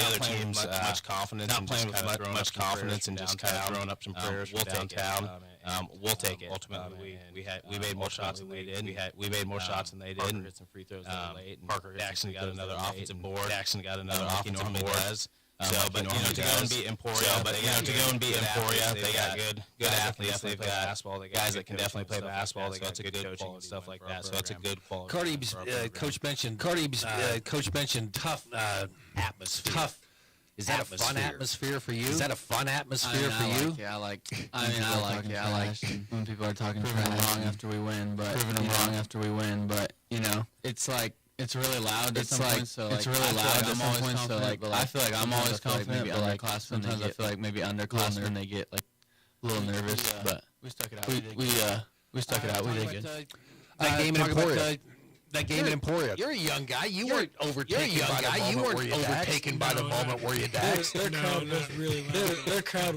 other teams much confidence, not playing with much confidence, and just kind of throwing up some prayers from downtown. We'll take it. Ultimately, we made more shots than they did. We made more shots than they did. Parker hit some free throws late. Parker Jackson got another offensive board. He normally does. To go and beat Emporia, they got good athletes. They've got guys that can definitely play basketball. They got good coaching and stuff like that. So it's a good quality. Cardi's coach mentioned tough atmosphere. Tough. Is that a fun atmosphere for you? Is that a fun atmosphere for you? I like when people are talking proving them wrong after we win, but it's like it's really loud at some points. So it's really loud at some points. So I feel like I'm always confident, but like sometimes I feel like maybe underclassmen and they get like a little nervous. But we stuck it out. We stuck it out. We did good. That game in Emporia. You're a young guy. You weren't overtaken by the moment where you Dax. Their crowd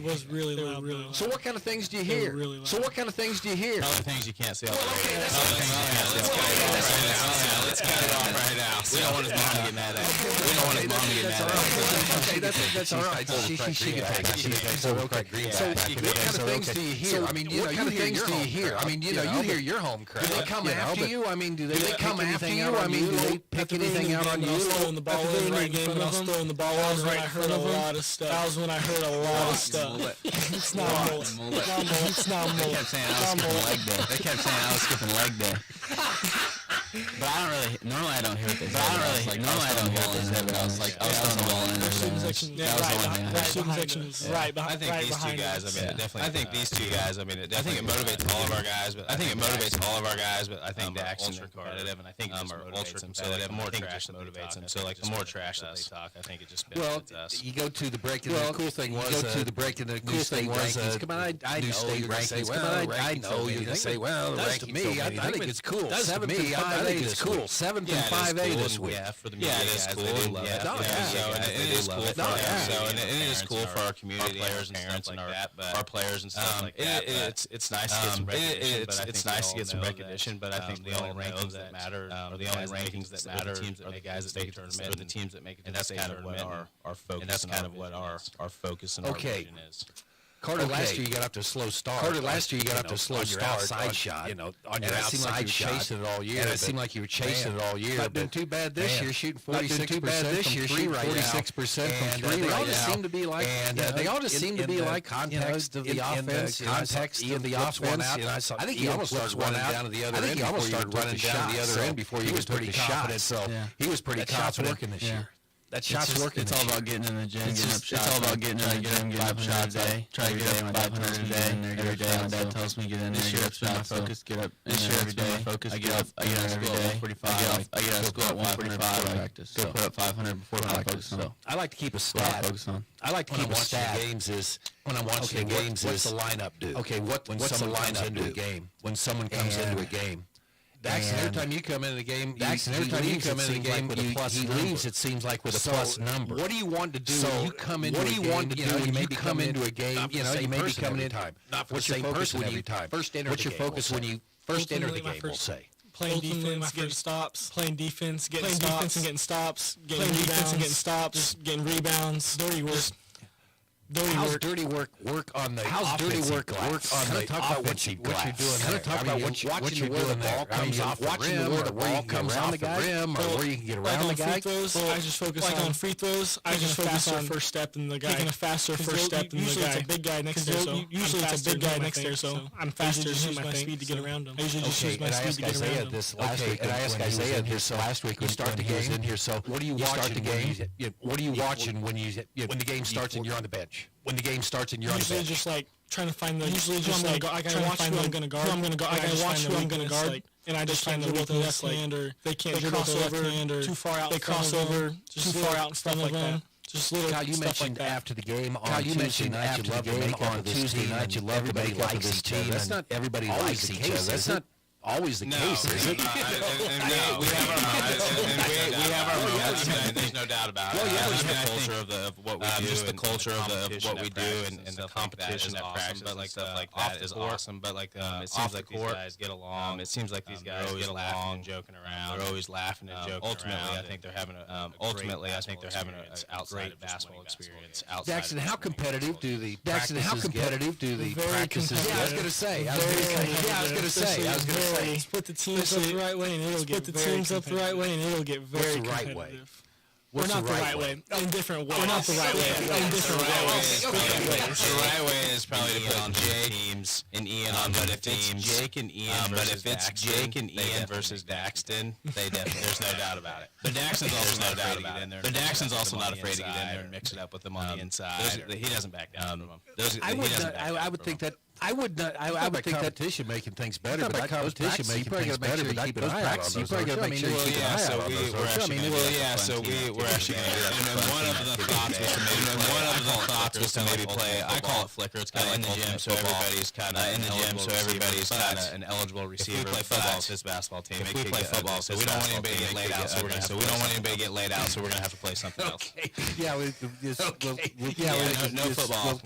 was really loud. So what kind of things do you hear? Other things you can't say on the radio. Let's cut it off right now. We don't want his mom to get mad at us. Okay, that's all right. She can take it. So what kind of things do you hear? I mean, you hear your home crowd. Do they come after you? I mean, do they come after you? I mean, do they pick anything out on you? I was throwing the ball in right game, and I was throwing the ball on right. That was when I heard a lot of stuff. It's not mullet. It's not mullet. They kept saying I was skipping leg day. But I don't really. Normally I don't hear what they say. Normally I don't hear what they say. But I was throwing the ball in. Their student section was right behind. I think these two guys. I mean, it definitely motivates all of our guys. But I think Dax is competitive, and I think it motivates them. So the more trash motivates them. So the more trash that they talk, I think it just benefits us. You go to the break, and the cool thing was come on, I know you're going to say, well, I know you're going to say, well, the rankings, I think it's cool. To me, I think it's cool. 7th and 5A this week. Yeah, for the media guys, they do love it. It is cool for us. And it is cool for our community, players and parents like that. But our players and stuff like that. It's nice to get some recognition. It's nice to get some recognition. But I think the only rankings that matter, or the only rankings that matter, are the guys that make it to the tournament, or the teams that make it to the state tournament. And that's kind of what our focus and our vision is. Carter, last year you got up to a slow start. Carter, last year you got up to a slow start. Outside shot, on your outside shot. Chasing it all year. And it seemed like you were chasing it all year. Not doing too bad this year, shooting 46% from three right now. 46% from three right now. They all just seem to be like, they all just seem to be like context of the offense, context of the offense. I think he almost started running down to the other end. I think he almost started running down to the other end before you was pretty confident. So he was pretty confident working this year. That shot's working. It's all about getting in the gym, getting up shots. It's all about getting in the gym, getting up shots a day. Try to get up 500 a day every day. My dad tells me get in there, get up shots. Focus, get up in there every day. I get up every day. I get out of school at 1:45. Practice. Go put up 500 before practice. So I like to keep a stat. I like to keep a stat. When I'm watching the games, what's the lineup do? Okay, what's the lineup into a game? When someone comes into a game. Daxton, every time you come into the game, he leaves, it seems like, with a plus number. What do you want to do when you come into a game? What do you want to do when you come into a game? You may be coming in time. Not for the same person every time. What's your focus when you first enter the game, we'll say? Playing defense, getting stops. Playing defense, getting stops. Playing defense and getting stops. Getting rebounds and getting stops. Getting rebounds. Dirty work. How's dirty work on the offensive glass? On the talk about what you're doing. Kind of talk about what you're doing. The ball comes off the rim, or the ball comes off the rim, or where you can get around the guy. I just focus on free throws. I just focus on first step than the guy. Taking a faster first step than the guy. Usually it's a big guy next there, so usually it's a big guy next there, so I'm faster. Use my speed to get around him. I usually just use my speed to get around him. Okay, and I asked Isaiah this last week when you start the game in here. So what are you watching? What are you watching when the game starts and you're on the bench? When the game starts and you're on the bench. Usually just like trying to find the. Usually just like I gotta watch who I'm gonna guard. I gotta watch who I'm gonna guard. And I just find the with the left hand, or they can't cross over too far out. They cross over too far out in front of them. Just little Kyle, you mentioned after the game on Tuesday night, you love to make on Tuesday night. You love to make up of this team. That's not everybody likes each other. That's not always the case, is it? We have our moments, and there's no doubt about it. Just the culture of what we do, just the culture of what we do, and the competition at practice, but like stuff like that is awesome. But like it seems like these guys get along. It seems like these guys get along, and joking around. They're always laughing and joking around. Ultimately, I think they're having an outside basketball experience. Daxton, how competitive do the practices get? Yeah, I was gonna say. Split the teams up the right way, and it'll get very competitive. We're not the right way. In different ways. We're not the right way. In different ways. The right way is probably to put Jake and Ian on the teams. Jake and Ian, but if it's Jake and Ian versus Daxton, there's no doubt about it. But Daxton's also not afraid to get in there. But Daxton's also not afraid to get in there and mix it up with them on the inside. He doesn't back down from them. I would think that. I would think that competition making things better, but competition making things better. But keep an eye out on those. You probably got to make sure you keep an eye out on those. So we're actually going to do that. And one of the thoughts was to maybe play. I call it flicker. It's kind of in the gym, so everybody's kind of in the gym, so everybody's kind of an eligible receiver. If we play football, it's his basketball team. If we play football, so we don't want anybody to get laid out. So we're going to. We don't want anybody to get laid out. So we're going to have to play something else. Yeah, no football.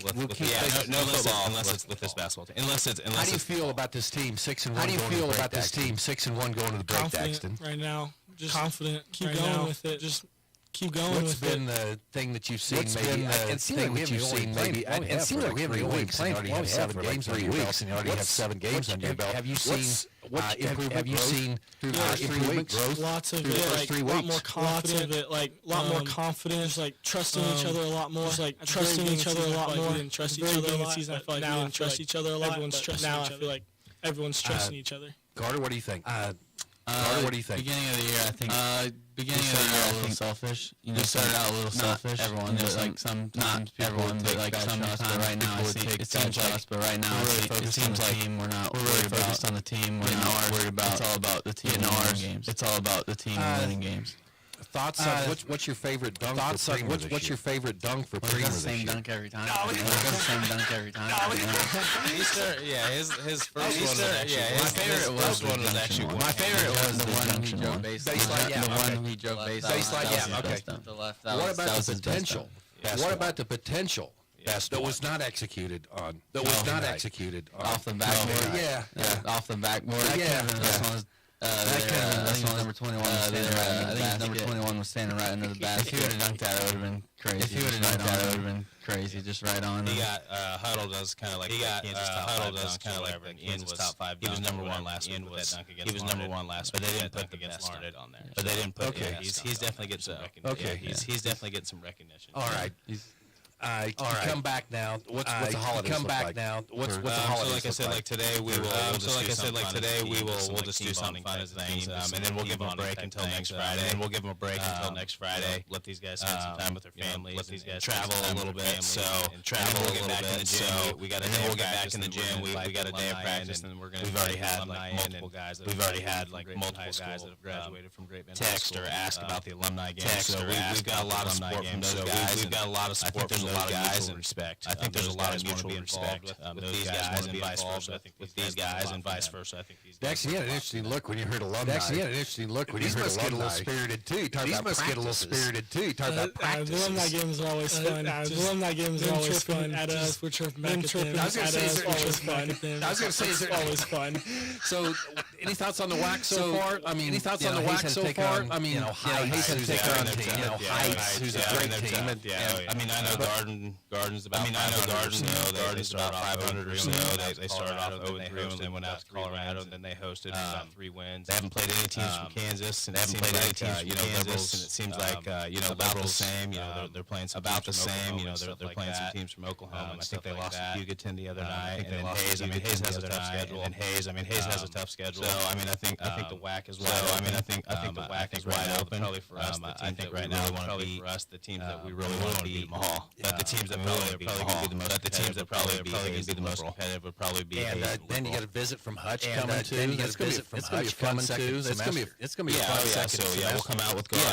No football unless it's with this basketball. How do you feel about this team 6-1? How do you feel about this team 6-1 going to the break, Daxton? Right now, just confident. Keep going with it. Just keep going with it. What's been the thing that you've seen? Maybe it seems like we haven't only playing. You already have 7 games under your belt, and you already have 7 games under your belt. Have you seen improvement? Have you seen through the first 3 weeks growth? Lots of it, like a lot more confident. A lot more confidence, like trusting each other a lot more. Like trusting each other a lot more. We didn't trust each other a lot. I feel like now we didn't trust each other a lot. Everyone's trusting each other. Now I feel like everyone's trusting each other. Carter, what do you think? Carter, what do you think? Beginning of the year, I think. Beginning of the year, a little selfish. You know, started out a little selfish. Everyone, like sometimes not everyone, but like sometimes. But right now, it seems like. But right now, it seems like we're not. We're really focused on the team. We're not worried about. It's all about the team winning games. It's all about the team winning games. Thoughts on what's your favorite dunk? Thoughts on what's your favorite dunk for Prima this year? Same dunk every time. Same dunk every time. Easter, his first one was actually. His first one was actually. My favorite was the one he drove baseline. The one he drove baseline. Yeah, okay. The left. What about the potential? What about the potential that was not executed on? That was not executed on off the backboard. Yeah, off the backboard. Yeah. I think number 21 was standing right under the basket. Number 21 was standing right under the basket. If he would have dunked that, it would have been crazy. If he would have dunked that, it would have been crazy. Just right on. He got huddled as kind of like the Kansas top 5. He was number 1 last week with that dunk against. He was number 1 last week, but they didn't put the best dunk on there. But they didn't put. Okay, he's definitely getting some recognition. Okay, he's definitely getting some recognition. All right. Come back now. What's the holidays come look back like? now. What's the So holidays like I said, like today we will. So like I said, like today we will. We'll just do something fun as things, and then we'll give them a break until next Friday. And we'll give them a break until next Friday. Let these guys spend some time with their families. Let these guys travel a little bit. So travel a little bit. So we got. And then we'll get back in the gym. We got a day of practice, and we're gonna. We've already had like multiple guys. We've already had like multiple guys that have graduated from Great Bend. Text or ask about the alumni game. Text or ask. We've got a lot of support from those guys. We've got a lot of support from those guys. Respect. I think there's a lot of mutual respect with these guys and vice versa. I think with these guys and vice versa. I think these. Daxton, you had an interesting look when you heard alumni. Daxton, you had an interesting look when you heard alumni. These must get a little spirited too. You talk about practices. These must get a little spirited too. You talk about practices. The alumni games are always fun. The alumni games are always fun. At us, we're chirping back at them. I was going to say, it's always fun. I was going to say, it's always fun. So, any thoughts on the WAC so far? I mean, any thoughts on the WAC so far? I mean, Heights has taken on Heights, who's a great team. I mean, I know Garden's about. Garden's about 500 or so. They started off 0-3 and then went out to Colorado, and then they hosted about 3 wins. They haven't played any teams from Kansas, and they haven't played any teams from Kansas, and it seems like about the same. They're playing some about the same. They're playing some teams from Oklahoma. I think they lost to Hugoton the other night. And then Hayes. I mean, Hayes has a tough schedule. And Hayes has a tough schedule. So I mean, I think the WAC is wide open. So I mean, I think the WAC is wide open. Probably for us, I think right now probably for us the teams that we really want to beat them all. But the teams that probably going to be the most. But the teams that probably going to be the most competitive would probably be. And then you got a visit from Hutch coming too. Then you got a visit from Hutch coming too. It's going to be a fun second semester. So we'll come out with Garden.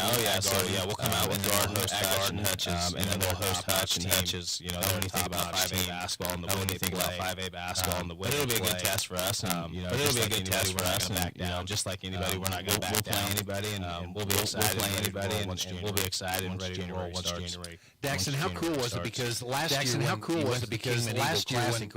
We'll come out with Garden, Hutch, and then we'll host Hutch. And Hutch is when you think about 5A basketball and the way they think about 5A basketball and the way it'll be a good test for us. But it'll be a good test for us. And just like anybody, we're not going to back down anybody, and we'll be excited. We'll play anybody, and we'll be excited and ready to roll once January. Daxton, how cool was it? Because last year, when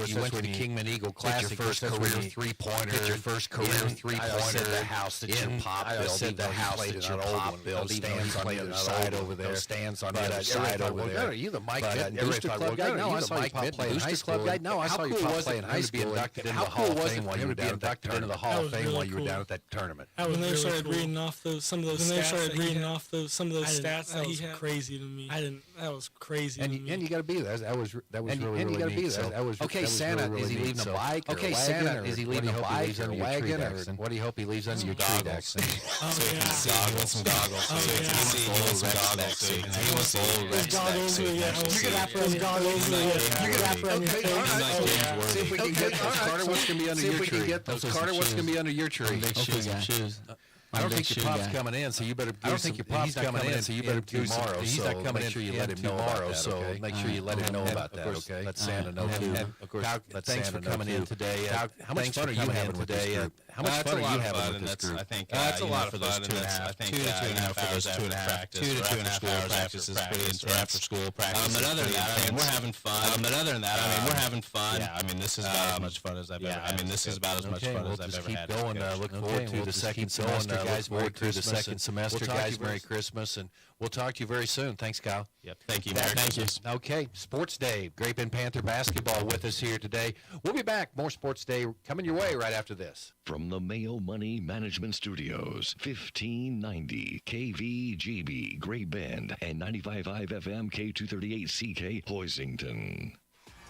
you went to the Kingman Eagle Classic, your first career three-pointer, your first career three-pointer, the house that your pop built. I said the house that your pop built. Stands on the other side over there. Stands on the other side over there. Are you the Mike Minton Booster Club guy? No, I saw you pop play in high school. No, I saw you pop play in high school. How cool was it while you were down inducted into the Hall of Fame while you were down at that tournament? When they started reading off some of those stats, that was crazy to me. That was crazy. And you got to be there. That was really neat. Okay, Santa, is he leaving a bike? Okay, Santa, is he leaving a bike or a wagon? Or what do you hope he leaves under your tree, Daxton? He wants some goggles. He wants some goggles. He wants the old red goggles. You could have those goggles. You could have on your face. See if we can get those. Carter, what's going to be under your tree? Carter, what's going to be under your tree? Shoes. I don't think your pop's coming in, so you better. I don't think your pop's coming in, so you better do tomorrow. He's not coming in. Make sure you let him know tomorrow. So make sure you let him know about that. Okay. Let Santa know too. Of course. Thanks for coming in today. How much fun are you having today? How much fun are you having with this group? I think that's a lot for those 2.5. I think 2 to 2.5 hours for those 2.5. 2 to 2.5 hours practice is pretty intense. After school practice. But other than that, I mean, we're having fun. But other than that, I mean, we're having fun. Yeah, I mean, this is about as much fun as I've ever had. I mean, this is about as much fun as I've ever had. Keep going. Look forward to the second semester, guys. Forward to the second semester, guys. Merry Christmas, and we'll talk to you very soon. Thanks, Kyle. Yep. Thank you. Thank you. Okay, Sports Day. Great Bend Panther basketball with us here today. We'll be back. More Sports Day coming your way right after this. From the Mayo Money Management Studios, 1590 KVGB, Great Bend, and 95.5 FM K238CK, Hoisington.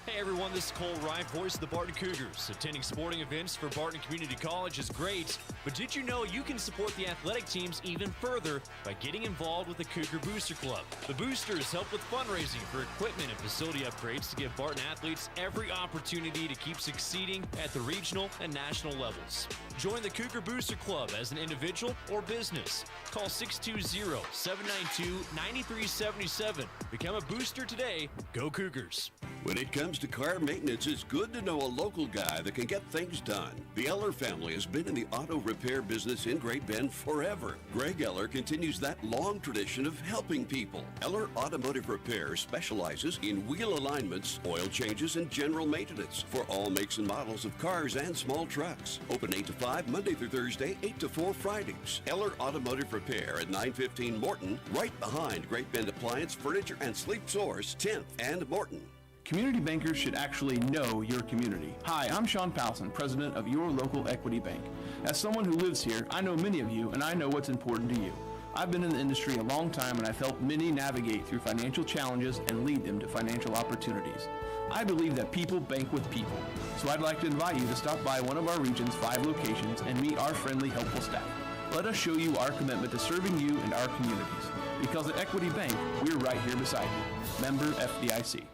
Hey everyone, this is Cole Wright, voice of the Barton Cougars. Attending sporting events for Barton Community College is great, but did you know you can support the athletic teams even further by getting involved with the Cougar Booster Club? The Boosters help with fundraising for equipment and facility upgrades to give Barton athletes every opportunity to keep succeeding at the regional and national levels. Join the Cougar Booster Club as an individual or business. Call 620-792-9377. Become a booster today. Go Cougars. When it comes to car maintenance, it's good to know a local guy that can get things done. The Eller family has been in the auto repair business in Great Bend forever. Greg Eller continues that long tradition of helping people. Eller Automotive Repair specializes in wheel alignments, oil changes, and general maintenance for all makes and models of cars and small trucks. Open 8 to 5 Monday through Thursday, 8 to 4 Fridays. Eller Automotive Repair at 915 Morton, right behind Great Bend Appliance, Furniture, and Sleep Source, 10th and Morton. Community bankers should actually know your community. Hi, I'm Sean Powelson, president of your local Equity Bank. As someone who lives here, I know many of you and I know what's important to you. I've been in the industry a long time and I've helped many navigate through financial challenges and lead them to financial opportunities. I believe that people bank with people, so I'd like to invite you to stop by one of our region's 5 locations and meet our friendly, helpful staff. Let us show you our commitment to serving you and our communities. Because at Equity Bank, we're right here beside you. Member FDIC.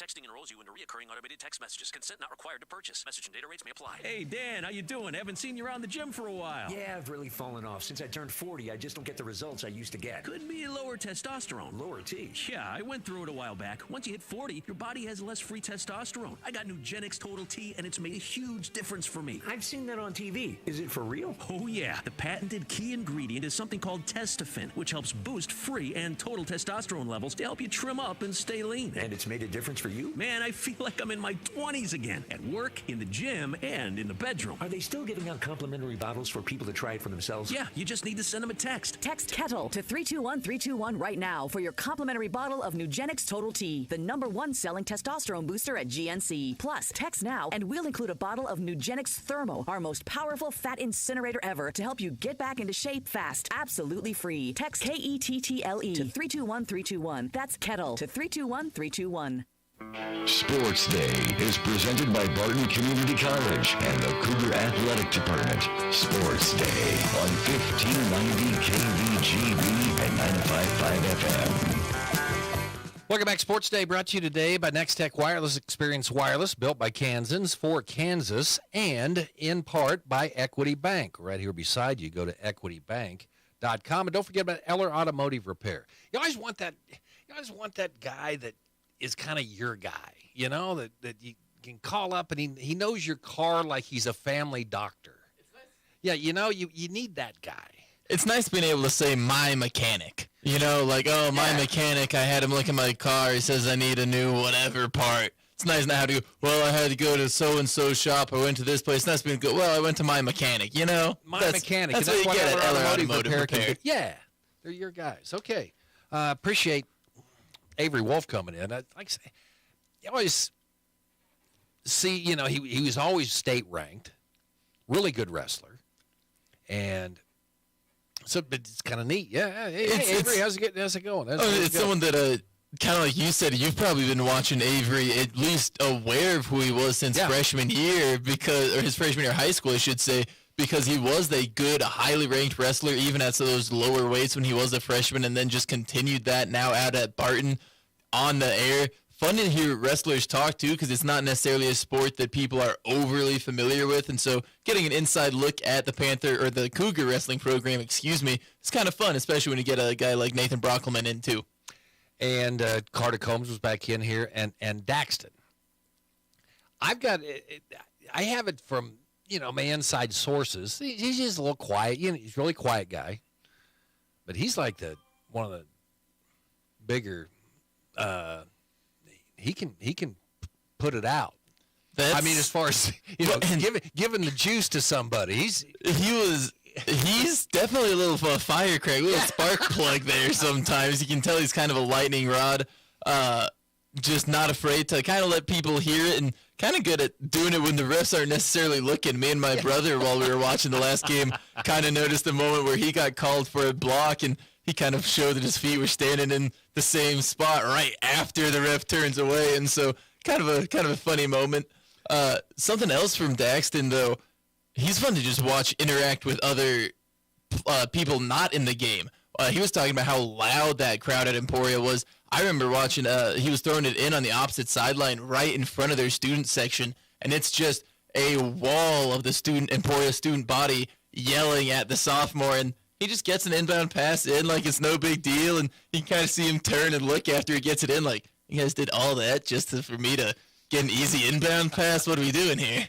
Texting enrolls you into recurring automated text messages. Consent not required to purchase. Message and data rates may apply. Hey, Dan, how you doing? Haven't seen you around the gym for a while. Yeah, I've really fallen off. Since I turned 40, I just don't get the results I used to get. Could be lower testosterone. Lower T? Yeah, I went through it a while back. Once you hit 40, your body has less free testosterone. I got Nugenix Total T, and it's made a huge difference for me. I've seen that on TV. Is it for real? Oh, yeah. The patented key ingredient is something called Testofen, which helps boost free and total testosterone levels to help you trim up and stay lean. And it's made a difference for you? Man, I feel like I'm in my 20s again, at work, in the gym, and in the bedroom. Are they still giving out complimentary bottles for people to try it for themselves? Yeah, you just need to send them a text. Text KETTLE to 321-321 right now for your complimentary bottle of Nugenix Total T, the #1 selling testosterone booster at GNC. Plus, text now and we'll include a bottle of Nugenix Thermo, our most powerful fat incinerator ever, to help you get back into shape fast, absolutely free. Text KETTLE to 321-321. That's KETTLE to 321-321. Sports Day is presented by Barton Community College and the Cougar Athletic Department. Sports Day on 1590 KVGB and 95.5 FM. Welcome back. Sports Day brought to you today by Next Tech Wireless. Experience wireless, built by Kansans for Kansas, and in part by Equity Bank. Right here beside you, go to equitybank.com. And don't forget about Eller Automotive Repair. You always want that guy that is kind of your guy, that you can call up and he knows your car like he's a family doctor. Yeah, you need that guy. It's nice being able to say my mechanic. My mechanic, I had him look at my car. He says I need a new whatever part. It's nice not to go, well, I had to go to so-and-so shop. I went to this place. It's nice being good. Well, I went to my mechanic, My mechanic. That's what you get at Eller Automotive Repair. Yeah, they're your guys. Okay. Appreciate Avery Wolf coming in. Like I say, you always see, he was always state ranked, really good wrestler, and so it's kind of neat. Yeah, hey, Avery, how's it going? It's someone that kind of like you said, you've probably been watching Avery, at least aware of who he was since freshman year, or his freshman year of high school, I should say. Because he was a good, highly ranked wrestler, even at those lower weights when he was a freshman, and then just continued that now out at Barton on the air. Fun to hear wrestlers talk, too, because it's not necessarily a sport that people are overly familiar with. And so getting an inside look at the Cougar wrestling program, it's kind of fun, especially when you get a guy like Nathan Brockelman in, too. And Carter Combs was back in here, and Daxton. I have it from my inside sources. He's just a little quiet. He's a really quiet guy. But he's like one of the bigger he can put it out. As far as giving the juice to somebody. He's definitely a little firecracker, a little spark plug there sometimes. You can tell he's kind of a lightning rod. Just not afraid to kind of let people hear it, and kind of good at doing it when the refs aren't necessarily looking. Me and my brother, while we were watching the last game, kind of noticed the moment where he got called for a block, and he kind of showed that his feet were standing in the same spot right after the ref turns away. And so kind of a funny moment. Something else from Daxton, though, he's fun to just watch interact with other people not in the game. He was talking about how loud that crowd at Emporia was. I remember watching, he was throwing it in on the opposite sideline right in front of their student section, and it's just a wall of the Emporia student body yelling at the sophomore, and he just gets an inbound pass in like it's no big deal, and you can kind of see him turn and look after he gets it in like, you guys did all that just for me to get an easy inbound pass? What are we doing here?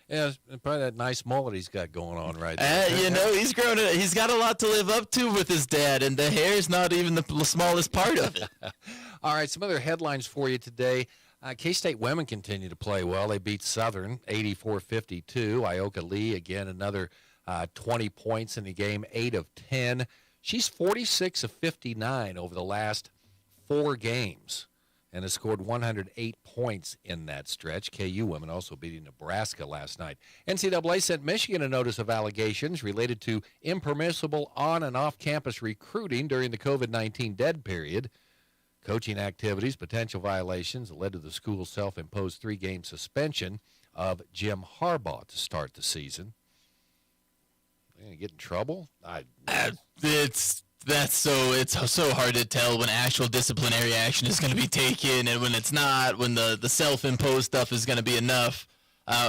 Yeah, probably that nice mullet he's got going on right there. He's grown. He's got a lot to live up to with his dad, and the hair's not even the smallest part of it. All right, some other headlines for you today. K-State women continue to play well. They beat Southern 84-52. Ioka Lee, again, another 20 points in the game, 8 of 10. She's 46 of 59 over the last 4 games and has scored 108 points in that stretch. KU women also beating Nebraska last night. NCAA sent Michigan a notice of allegations related to impermissible on- and off-campus recruiting during the COVID-19 dead period. Coaching activities, potential violations that led to the school's self-imposed 3-game suspension of Jim Harbaugh to start the season. They're going to get in trouble? It's so hard to tell when actual disciplinary action is going to be taken and when it's not, when the self-imposed stuff is going to be enough.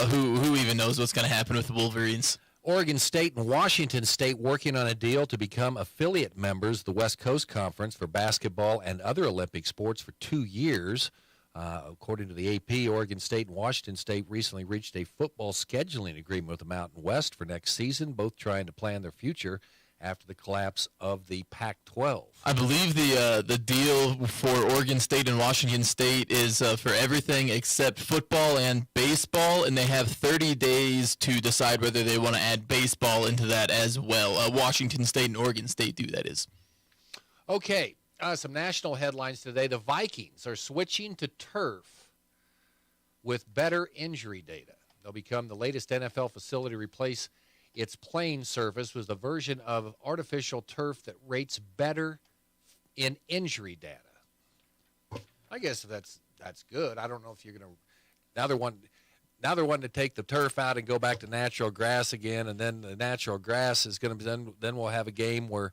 Who even knows what's going to happen with the Wolverines? Oregon State and Washington State working on a deal to become affiliate members of the West Coast Conference for basketball and other Olympic sports for 2 years. According to the AP, Oregon State and Washington State recently reached a football scheduling agreement with the Mountain West for next season, both trying to plan their future after the collapse of the Pac-12. I believe the deal for Oregon State and Washington State is for everything except football and baseball, and they have 30 days to decide whether they want to add baseball into that as well. Washington State and Oregon State do, that is. Okay, some national headlines today. The Vikings are switching to turf with better injury data. They'll become the latest NFL facility to replace its playing surface with a version of artificial turf that rates better in injury data. I guess that's good. I don't know if you're going to now they're wanting to take the turf out and go back to natural grass again, and then the natural grass is going to then we'll have a game where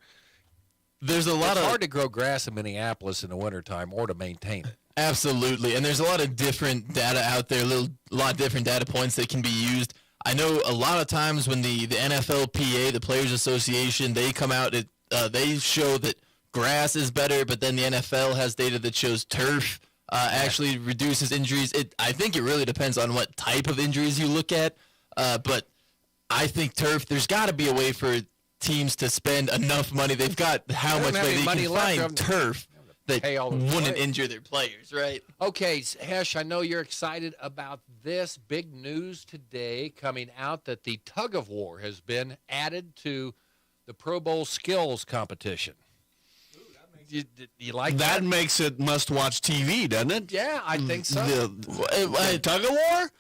it's hard to grow grass in Minneapolis in the wintertime or to maintain it. Absolutely, and there's a lot of different data out there, a lot of different data points that can be used. I know a lot of times when the NFLPA, the Players Association, they come out, they show that grass is better, but then the NFL has data that shows turf actually reduces injuries. I think it really depends on what type of injuries you look at, but I think turf, there's got to be a way for teams to spend enough money. They've got how much money they can find turf that wouldn't injure their players, right? Okay, Hesh, I know you're excited about this big news today coming out that the tug of war has been added to the Pro Bowl skills competition. You like that? That makes it must-watch TV, doesn't it? Yeah, I think so. The tug of war?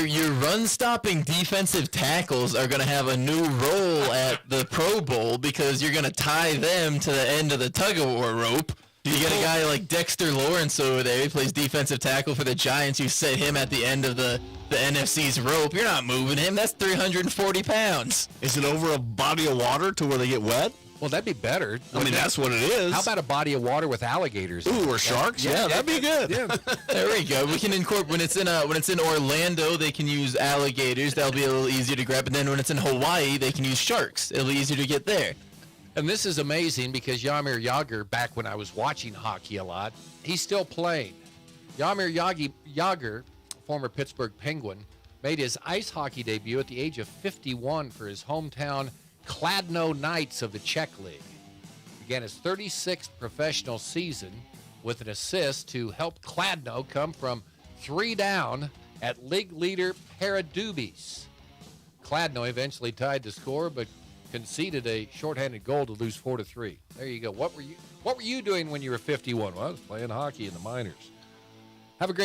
Your run-stopping defensive tackles are going to have a new role at the Pro Bowl because you're going to tie them to the end of the tug of war rope. You get a guy like Dexter Lawrence over there. He plays defensive tackle for the Giants. You set him at the end of the NFC's rope. You're not moving him. That's 340 pounds. Is it over a body of water to where they get wet? Well, that'd be better. I mean, that's what it is. How about a body of water with alligators? Ooh, or sharks? Yeah, that'd be good. Yeah. There we go. We can incorporate when it's in Orlando, they can use alligators. That'll be a little easier to grab. And then when it's in Hawaii, they can use sharks. It'll be easier to get there. And this is amazing because Jaromir Jagr, back when I was watching hockey a lot, he's still playing. Jaromir Jagr, former Pittsburgh Penguin, made his ice hockey debut at the age of 51 for his hometown Kladno Knights of the Czech League. Began his 36th professional season with an assist to help Kladno come from 3 down at league leader Paradubis. Kladno eventually tied the score, but conceded a shorthanded goal to lose 4-3. There you go. What were you doing when you were 51? Well, I was playing hockey in the minors. Have a great